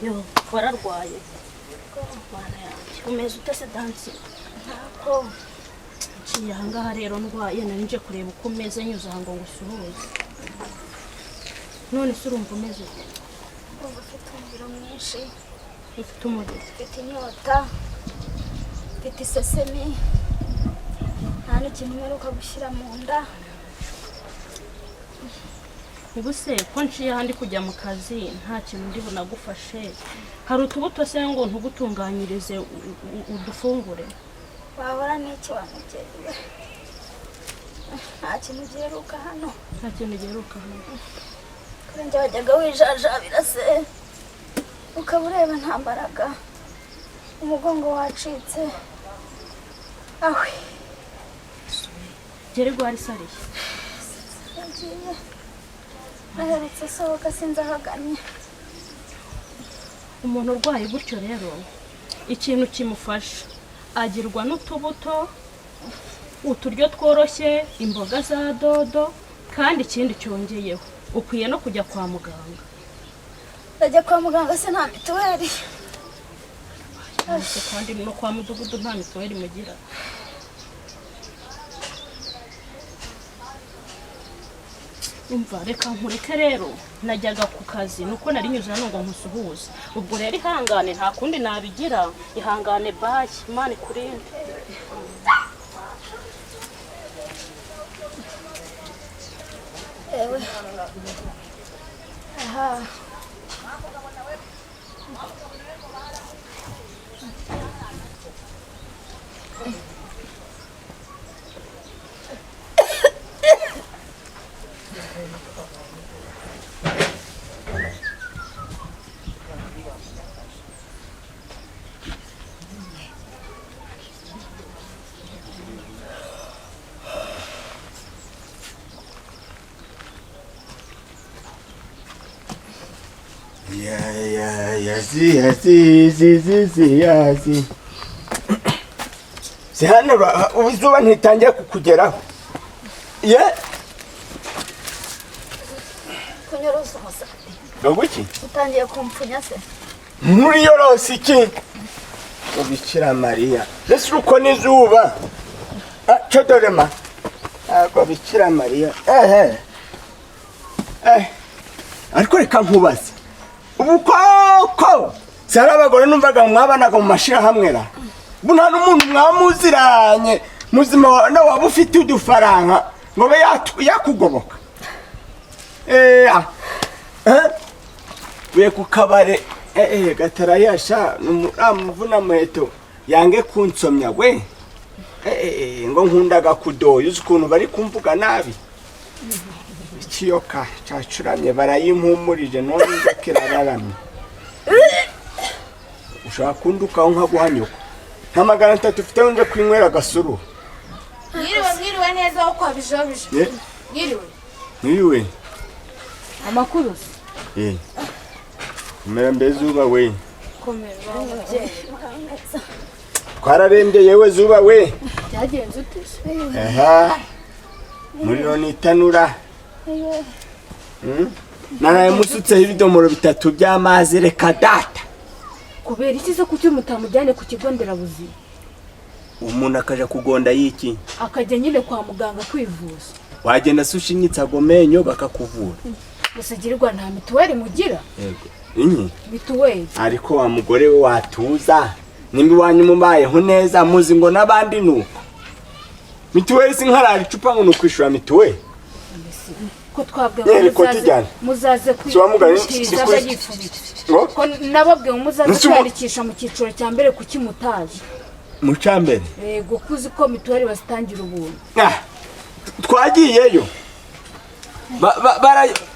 yo wararwaye mwana yanjye umeze utese Dansi ntako ngiye ahangaha rero ndwaye nari nje kureba uko umeze nyuze ahango ngusuhuze none se urumva umeze ufite umuriro mwinshi ufite umuriro ufite inyota ufite isesemi nta n'ikintu mperuka gushyira mu nda ubuse ko nciye ahandi kujya mu kazi nta kintu ndi bunagufashe hari utubuto se ngo ntugutunganyirize udufungure wahora n'iki wamubyeyi nta kintu giheruka hano nta kintu giheruka hano kuri njye wajyaga wijajabira se ukaba ureba nta mbaraga umugongo wacitse awe gere gwari sariye yagiye naherutse asohoka sinzi ahaganye umuntu urwaye gutyo rero ikintu kimufasha agirwa n'utubuto uturyo tworoshye imboga za dodo kandi ikindi cyongeyeho ukwiye no kujya kwa muganga ndajya kwa muganga se nta mituweli kandi no kwa mudugudu nta mituweli mugira umva reka nkureke rero najyaga ku kazi nuko nari nyuze hano ngo nkusuhuze ubwo rero ihangane nta kundi nabigira ihangane bayi Imana ikurinde ewe aha yazi si hano izuba ntitangiye kukugeraho ye kunyorosa umusatsi gaguki utangiye kumpfunya se muri yorosi iki ubikira Mariya mbese uko n'izuba cyo dore ma ntabwo bikira Mariya ariko reka nkubaze ubu koko si hari abagore numvaga mwabanaga mu mashirahamwe ra ubu nta n'umuntu mwamuziranye muzima waba ufite udufaranga ngo be yakugoboka uye ku kabare gatarayasha n'umuvuna muheto yange kunsomya we ngo nkundaga kudoya uzi ukuntu bari kumvuga nabi ikiyoka cacuramye barayimpumurije none kirararamye ushaka kundukaho nkaguhanyuka nta magana 3 ufite nje kwinywera gasuru mwiriwe neza aho kwa Bijiyobija mwiriwe amakuru kumera mbezuba we komera twararembye yewe zuba we byagenze utese muriro nitanura naraye musutseho ibidomoro 3 by'amazi reka data kubera iki se kuki mutamujyane ku kigo nderabuzima umuntu akaja kugonda yiki akajya nyine kwa muganga kwivuza wagenda sushinyitsa agomenyo bakakuvura gusigirirwa nta mituweli mugira yego inyi mituweli ariko wa mugore we watuza nimbi wanyu mubayeho neza muzi ngo nabandi nuko mituweli sinkarari icupa ngo nukwishura mituweli ko twabwe muzaze kwishiriza abayifubitse ko nababwe muzaze kwandikisha mu cyiciro cya mbere kuki mutaje mu cyambere yego kuzi ko mituweli bazitangira ubuntu twagiyeyo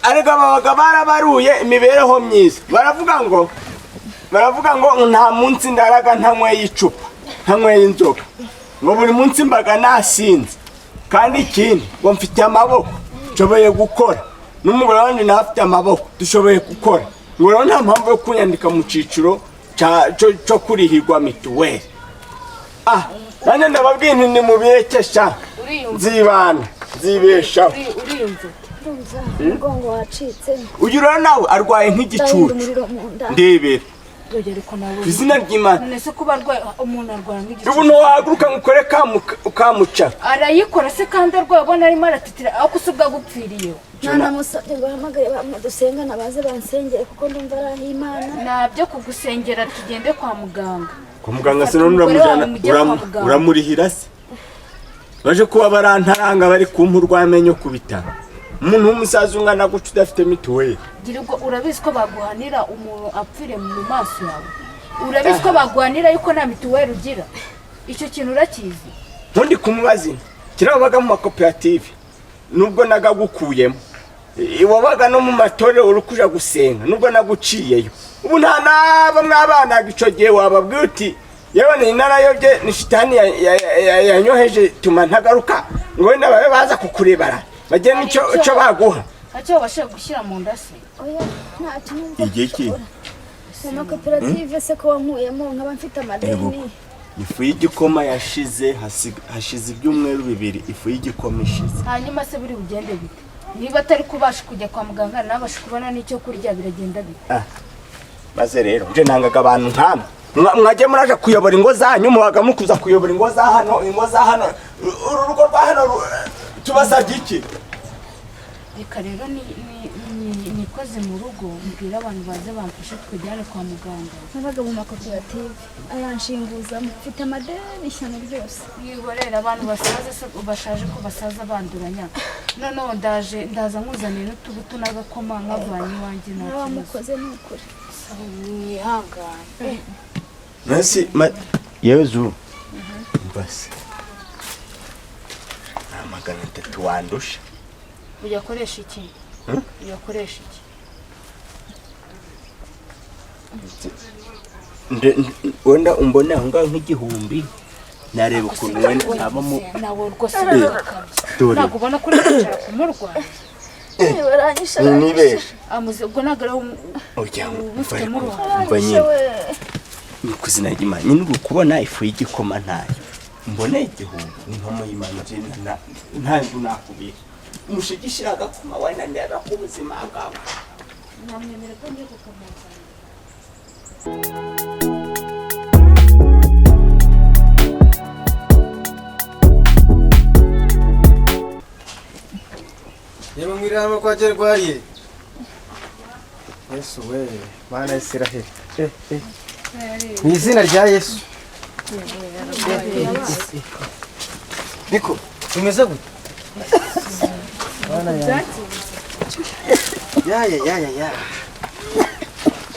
arega babaga barabaruye imibereho myiza baravuga ngo nta munsi ndaraga ntanyweye icupa ntanyweye inzoga ngo buri munsi mbaga nasinze kandi ikindi ngo mfite amaboko nshoboye gukora n'umugore wanjye ntafite amaboko dushoboye gukora ngo rero nta mpamvu yo kunyandika mu cyiciro cyo kurihirwa mituweli nanjye ndababwiye nti ni mubirekesha nzibana nzibeshaho umugongo wacitse uyu rero nawe arwaye nk'igicucu ndebera izina ry'Imana nese kuba arwaye umuntu arwara nk'igicucu ubu ntiwahaguruka ngukore ukamuca arayikora se kandi arwaye ubona arimo aratitira aho kusubwa gupfiriye nanamusabye ngo ahamagare badusengana baze bansengere kuko ndumva ari Imana nabyo kugusengera tugende kwa muganga kwa muganga se none uramurihira se baje kuba barantaranga bari kumpurwa amenyo ku bitaro umuntu w'umusaza ungana guca udafite mituweli girirwa urabizi ko baguhanira umuntu apfire mu maso yawe urabizi ko baguhanira yuko nta mituweli ugira icyo kintu urakizi ntundi kumubazina kirabaga mu makoperative nubwo nagagukuyemo iwabaga no mu matorero urukuja gusenga nubwo naguciyeyo ubu nta naba mwabanaga ico gihe wababwiye uti yewe ni narayobye ni shitani yanyoheje tuma ntagaruka ngo wenda babe baza kukurebara bagiye n'icyo baguha acyo bashaka gushyira mu ndase oya ntacyo numva igiki mu makoperative se ko wankuyemo nkaba mfite amadeni ifu y'igikoma hashize ibyumweru 2 ifu y'igikoma ishize hanyuma se buri bugende bite niba atari kubasha kujya kwa muganga nabasha kubona n'icyo kurya biragenda bite maze rero nje nangaga abantu nkamwe mwajye muraje kuyobora ingo zanyu mubaga mukuza kuyobora ingo za hano uru rugo rwa hano tubasabye iki reka rero nikoze mu rugo mbwira abantu baze bamfashe twejyane kwa muganga. nabaga mu makoperative ayanshinguza mfite amadeni ishyano ryose. Mwihorera abantu basaze bashaje ko basaza banduranya. Noneho ndaza nkuzaniye n'utubuto n'agakoma nkavanye iwanjye nta kibazo. Mukoze n'ukuri. Mwihangane. Nasi Yezu mbase amagana 3 wandusha Uyakoresha iki? Uyakoresha iki? wenda umbona aho ngaho nk'igihumbi nareba ukuntu wenda abamo nawe rwose bakabye. Ntabwo ubona ko uricara kumurwanya. baranyisha nibesha Amuze ubwo nagara ubifitemo uruhare. umva nyine ni kuzina ry'Imana nyine uri kubona ifu y'igikoma ntayo mbona igihumbi ni nkomo y'Imana ntanzu nakubira umushigishira agakoma wenda ndera ku buzima bwawe. Namwemera ko ngiye kukamuzana. Yema mwirama kwa Jerwariye. Yesu we, Mana Israel. Mu izina rya Yesu. Niko, tumeze gute? Mana ya.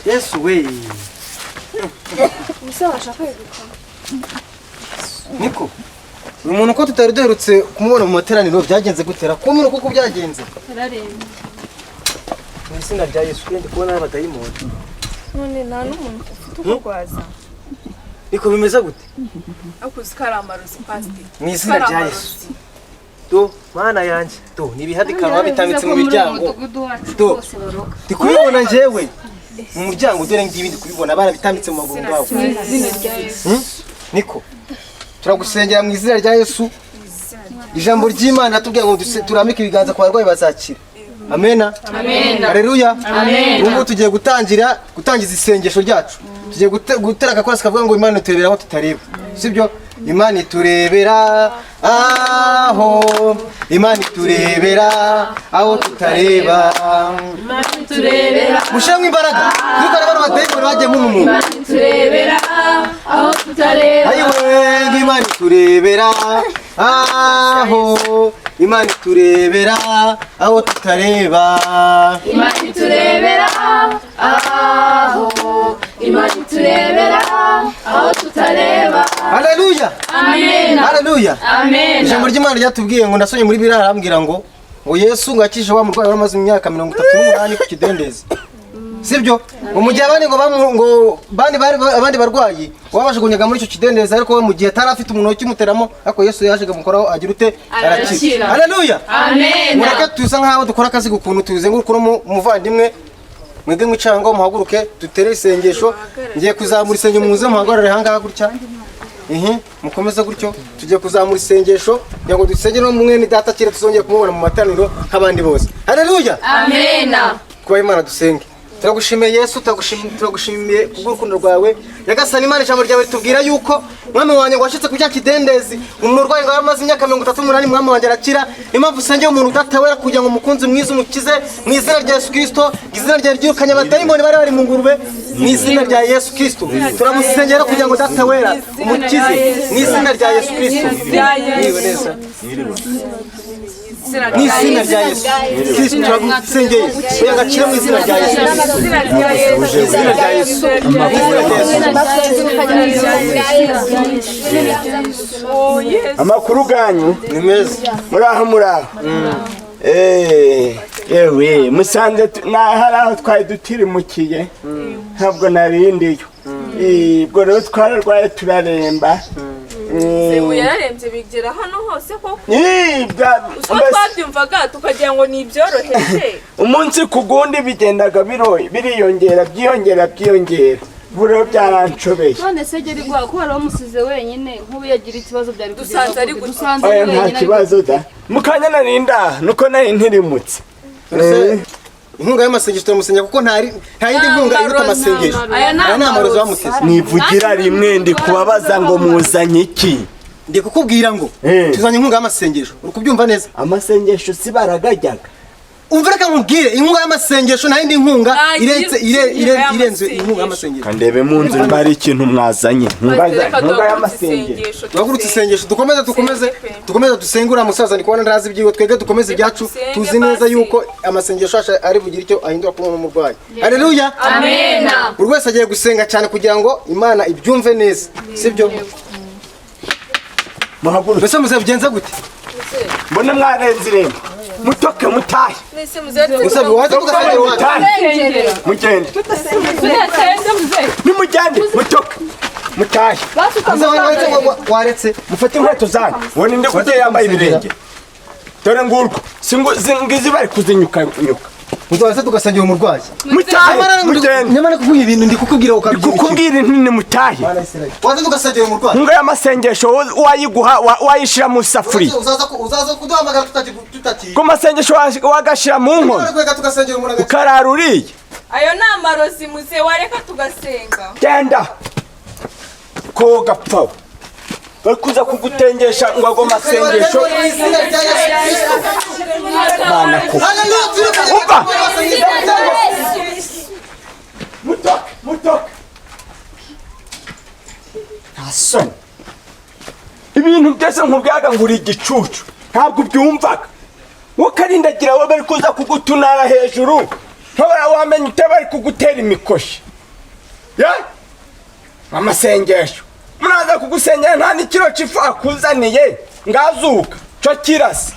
Yesu we. Musa washaka yegukana. Niko. Uyu muntu ko tutari duherutse kumubona mu materaniro byagenze gutera ko umuntu kuko byagenze. Yararemye. Mu izina rya Yesu kandi kubona abadayimoni. none nta n'umuntu ufite ukurwaza. Niko bimeze gute? akuzi karamaruzi pastor. Mu izina rya Yesu. Do Mana yanjye. Do nibihadikana bitambitse mu miryango. Do. Ndikubibona njyewe. Mu muryango dore ngibi ndikubibona barabitambitse mu maguru gawe. Niko. Turagusengera mu izina rya Yesu. Ijambo ry'Imana tubwiye ngo turamike ibiganza ku barwayi bazakira. Amena. Amen. Haleluya. Amen. Ubu tugiye gutangiza isengesho ryacu. Tugiye gutera akakorasi kavuga ngo Imana iturebera aho tutareba. Sibyo? Imana iturebera aho. Imana iturebera aho tutareba. Imana iturebera Mushamwe imbaraga. Nuko rero badayimoni bagiye mu muntu. Imana iturebera aho tutareba. Ayiwe Imana iturebera aho. Imana iturebera aho tutareba. Imana iturebera aho. Imana iturebera aho tutareba. Haleluya. Amen. Haleluya. Amen. Ijambo ry'Imana ryatubwiye ngo nasonye muri Bibiliya arambwira ngo Yesu ngakije wa murwayi wamaze imyaka 38 ku kidendezi. Sibyo? Mu gihe abandi barwayi wabajugunyaga muri icyo kidendezi ariko we mu gihe atari afite umuntu ukimuteramo ariko Yesu yaje gamukoraho agira ute arakira. Haleluya. Amen. Mureke tuza nkaho dukora akazi gukuntu tuzenguruka umuvandimwe mwege mwicango muhaguruke dutere isengesho ngiye kuzamura isengesho muze muhagarare hangaha gutya. Mukomeza gutyo tugiye kuzamura isengesho ngo dusengere no mwene data kire tuzongeye kumubona mu materaniro nk'abandi bose. Haleluya. Amen. Kuba Imana dusenge. Turagushimiye Yesu, turagushimiye kubw'urukundo rwawe. Nyagasani Imana ijambo ryawe tubwira yuko mwami wanjye washitse ku cyakidendezi umurwayi ngo amaze imyaka 38 mwami wanjye arakira. Impamvu usengeye umuntu udatawera kugira ngo umukunzi mwiza umukize mu izina rya Yesu Kristo, izina rya ryirukanye abadayimoni bari mu ngurube mu izina rya Yesu Kristo. Turamusengera kugira ngo udatawera umukize mu izina rya Yesu Kristo. Niwe neza. Ni izina rya Yesu Kristo turagusengeye kugira ngo akire mu izina rya Yesu. Izina rya Yesu. Amakuru ganyu Ni meza. muraho yewe musanze hari aho twari dutirimukiye ntabwo narindiyo ubwo rero twararwaye turaremba. Sebu yararembye bigera hano hose koko. Uko twabyumvaga tukagira ngo ni ibyoroheje. Umunsi ku gundi bigendaga biriyongera byiyongera. Buro byaranshobeye. None se geri gwa ko hari umusize wenyine nk'ubu yagira ikibazo byari Dusanze ari dusanze Oya nta kibazo da. Mukanya narinda nuko nari ntirimutse. Inkunga y'amasengesho turamusengera kuko nta yindi nkunga iruta amasengesho. Aya ni amarozi bamuteze. Nivugira rimwe ndi kubabaza ngo muzanye iki? Ndi kukubwira ngo tuzanye inkunga y'amasengesho. Uri kubyumva neza? Amasengesho si baragajyaga. umvira ka nkubwire inkunga y'amasengesho nta yindi nkunga irenze inkunga y'amasengesho. Kandebe mu nzu bari ikintu mwazanye. Inkunga y'amasengesho. Bagurutse isengesho dukomeze dusengura musaza ni kubona ndazi ibyiwe twege dukomeze ibyacu tuzi neza yuko amasengesho ari bugira icyo ahindura ku murwayi. Haleluya. Amen. Buri wese agiye gusenga cyane kugira ngo Imana ibyumve neza. Sibyo? Muhaguru. Bese muzabigenza gute? Mbona mwarenze irembo. Mutoke mutahe. Musabe waje tugasengera mutahe. Mugende. Nimugende mutoke. Mutahe. Waretse mufate inkweto zanyu. Wone nde kujye yambaye ibirenge. Dore ngurko. Singizi bari kuzinyuka. Muzaze tugasengera umurwayi. Mutahe. Nyamara kuvuga ibintu ndi kukubwira ukabyumva. Kukubwira nti mutahe. Waze tugasengera umurwayi. Inkunga y'amasengesho wayiguha wayishira mu safuri. Uzaza kuduhamagara tutati. Ko masengesho wagashira mu nkono. Ukararuriye. Ayo na amarozi muze wareka tugasenga. Genda. Ko gapfa. Bakuza kugutengesha ngo ago masengesho. Bana ko. Umva. Mutoke. Asoni. Ibintu byose nkubyaga nguri igicucu. Ntabwo ubyumvaga. Wokarindagira wowe bari kuza kugutunara hejuru. Ntobara wamenye utabari kugutera imikoshi. Ya? Amasengesho. Munaza kugusengera nta nikiro cifu akuzaniye ngazuka. Cyo kirasa.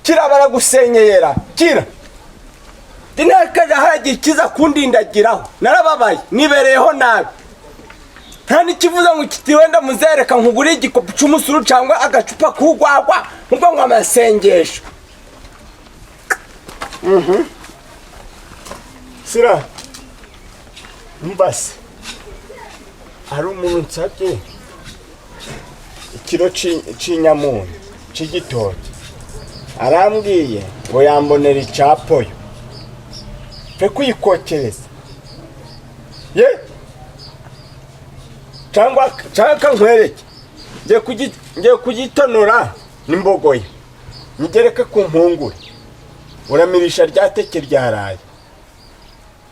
Kirabara gusenyera. Kira. Dinakaje hagiye kiza kundindagiraho. Narababaye nibereyeho nabi. Nta nikivuza ngo kiti wenda muzereka nkugura igikopo cy'umusuru cyangwa agacupa kugwagwa ngo ngo amasengesho. Sira. Mbase. Hari umuntu nsabye ikiro c'inyamunyu c'igitoki. Arambwiye ngo yambonera icapoyo. Fe kuyikokereza. Ye? Cyangwa nkwereke. Ngiye kugitonora n'imbogoye. Nigereke ku mpungure. Uramirisha ryateke ryaraye.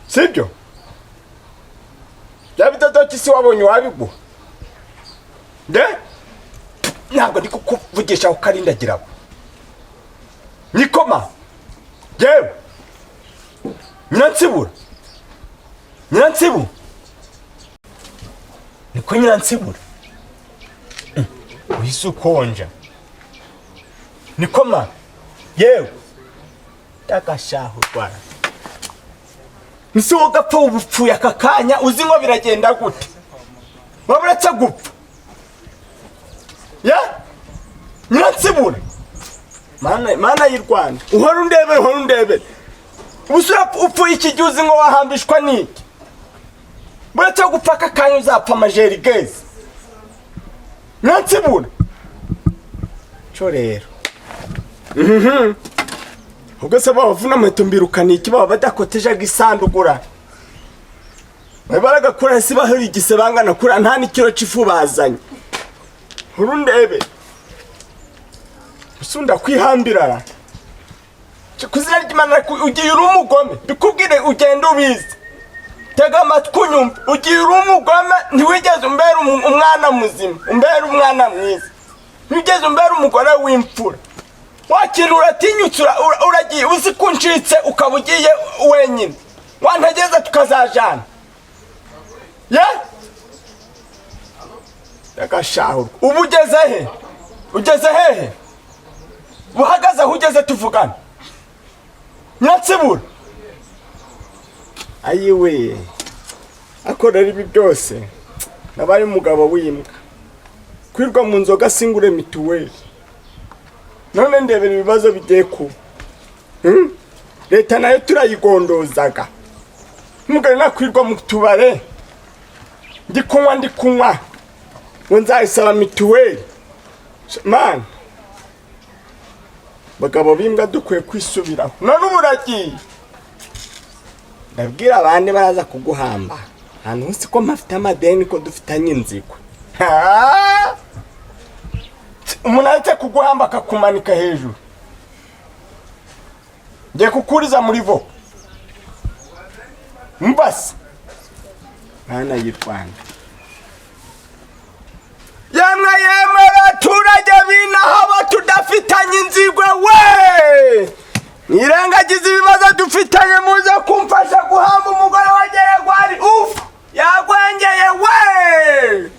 Sibyo? Yabidodoki si wabonye wabiguha. De? Ntabwo ndi kukuvugisha ukarindagiraho. Nikoma. Yewe. Nyiransibura. Niko nyiransibura. Uhise ukonja. Nikoma. Yewe. Tagashaho rwara. Nsi wogapfa ubupfuye akakanya uzi ngo biragenda gute. Waburatse gupfa. Ya? Nyiransibura. Mana y'u Rwanda. Uhora undebe. Ubusura upfuye iki gihe uzi ngo wahambishwa n'iki. Buratse gupfa akakanya uzapfa amajeri geze. Nyiransibura. Cyo rero. Ubwo se bavuna amato mbirukana iki baba badakoteje gisandugura. Babaraga kura si bahuri igisebangana kura nta nikiro cifu bazanye. Urundebe. Usunda kwihambirara. Kuzira ry'Imana ugiye uri umugome. Bikubwire ugenda ubizi. Tega amatwi unyumva. Ugiye uri umugome ntiwigeze umbera umwana muzima. Umbera umwana mwiza. Ntigeze umbera umugore w'imfura. Wakira uratinyutsura uragiye uzi kuncitse ukabugiye wenyine. Wantageza tukazajana. Ye? Yakashahura. Ubugeze he? Ugeze hehe? Buhagaze aho ugeze tuvugana. Nyatsibura. Ayiwe. Akora ibi byose. Nabaye umugabo w'imbwa. Kwirwa mu nzoga singure mituweli. None ndebera ibibazo bigiye ku. Leta nayo turayigondozaga. Mugari nakwirwa mu tubare. Ndi kunywa. Ngo nzayisaba mituweli. Man. Bagabo bimbwa dukwiye kwisubiraho. None uburagiye. Ndabwira abandi baraza kuguhamba. Hano hose ko mafite amadeni ko dufitanye inzigo. Umuntu ahita kuguhamba akakumanika hejuru. ngiye kukuriza muri vo mbasi mwana y'u Rwanda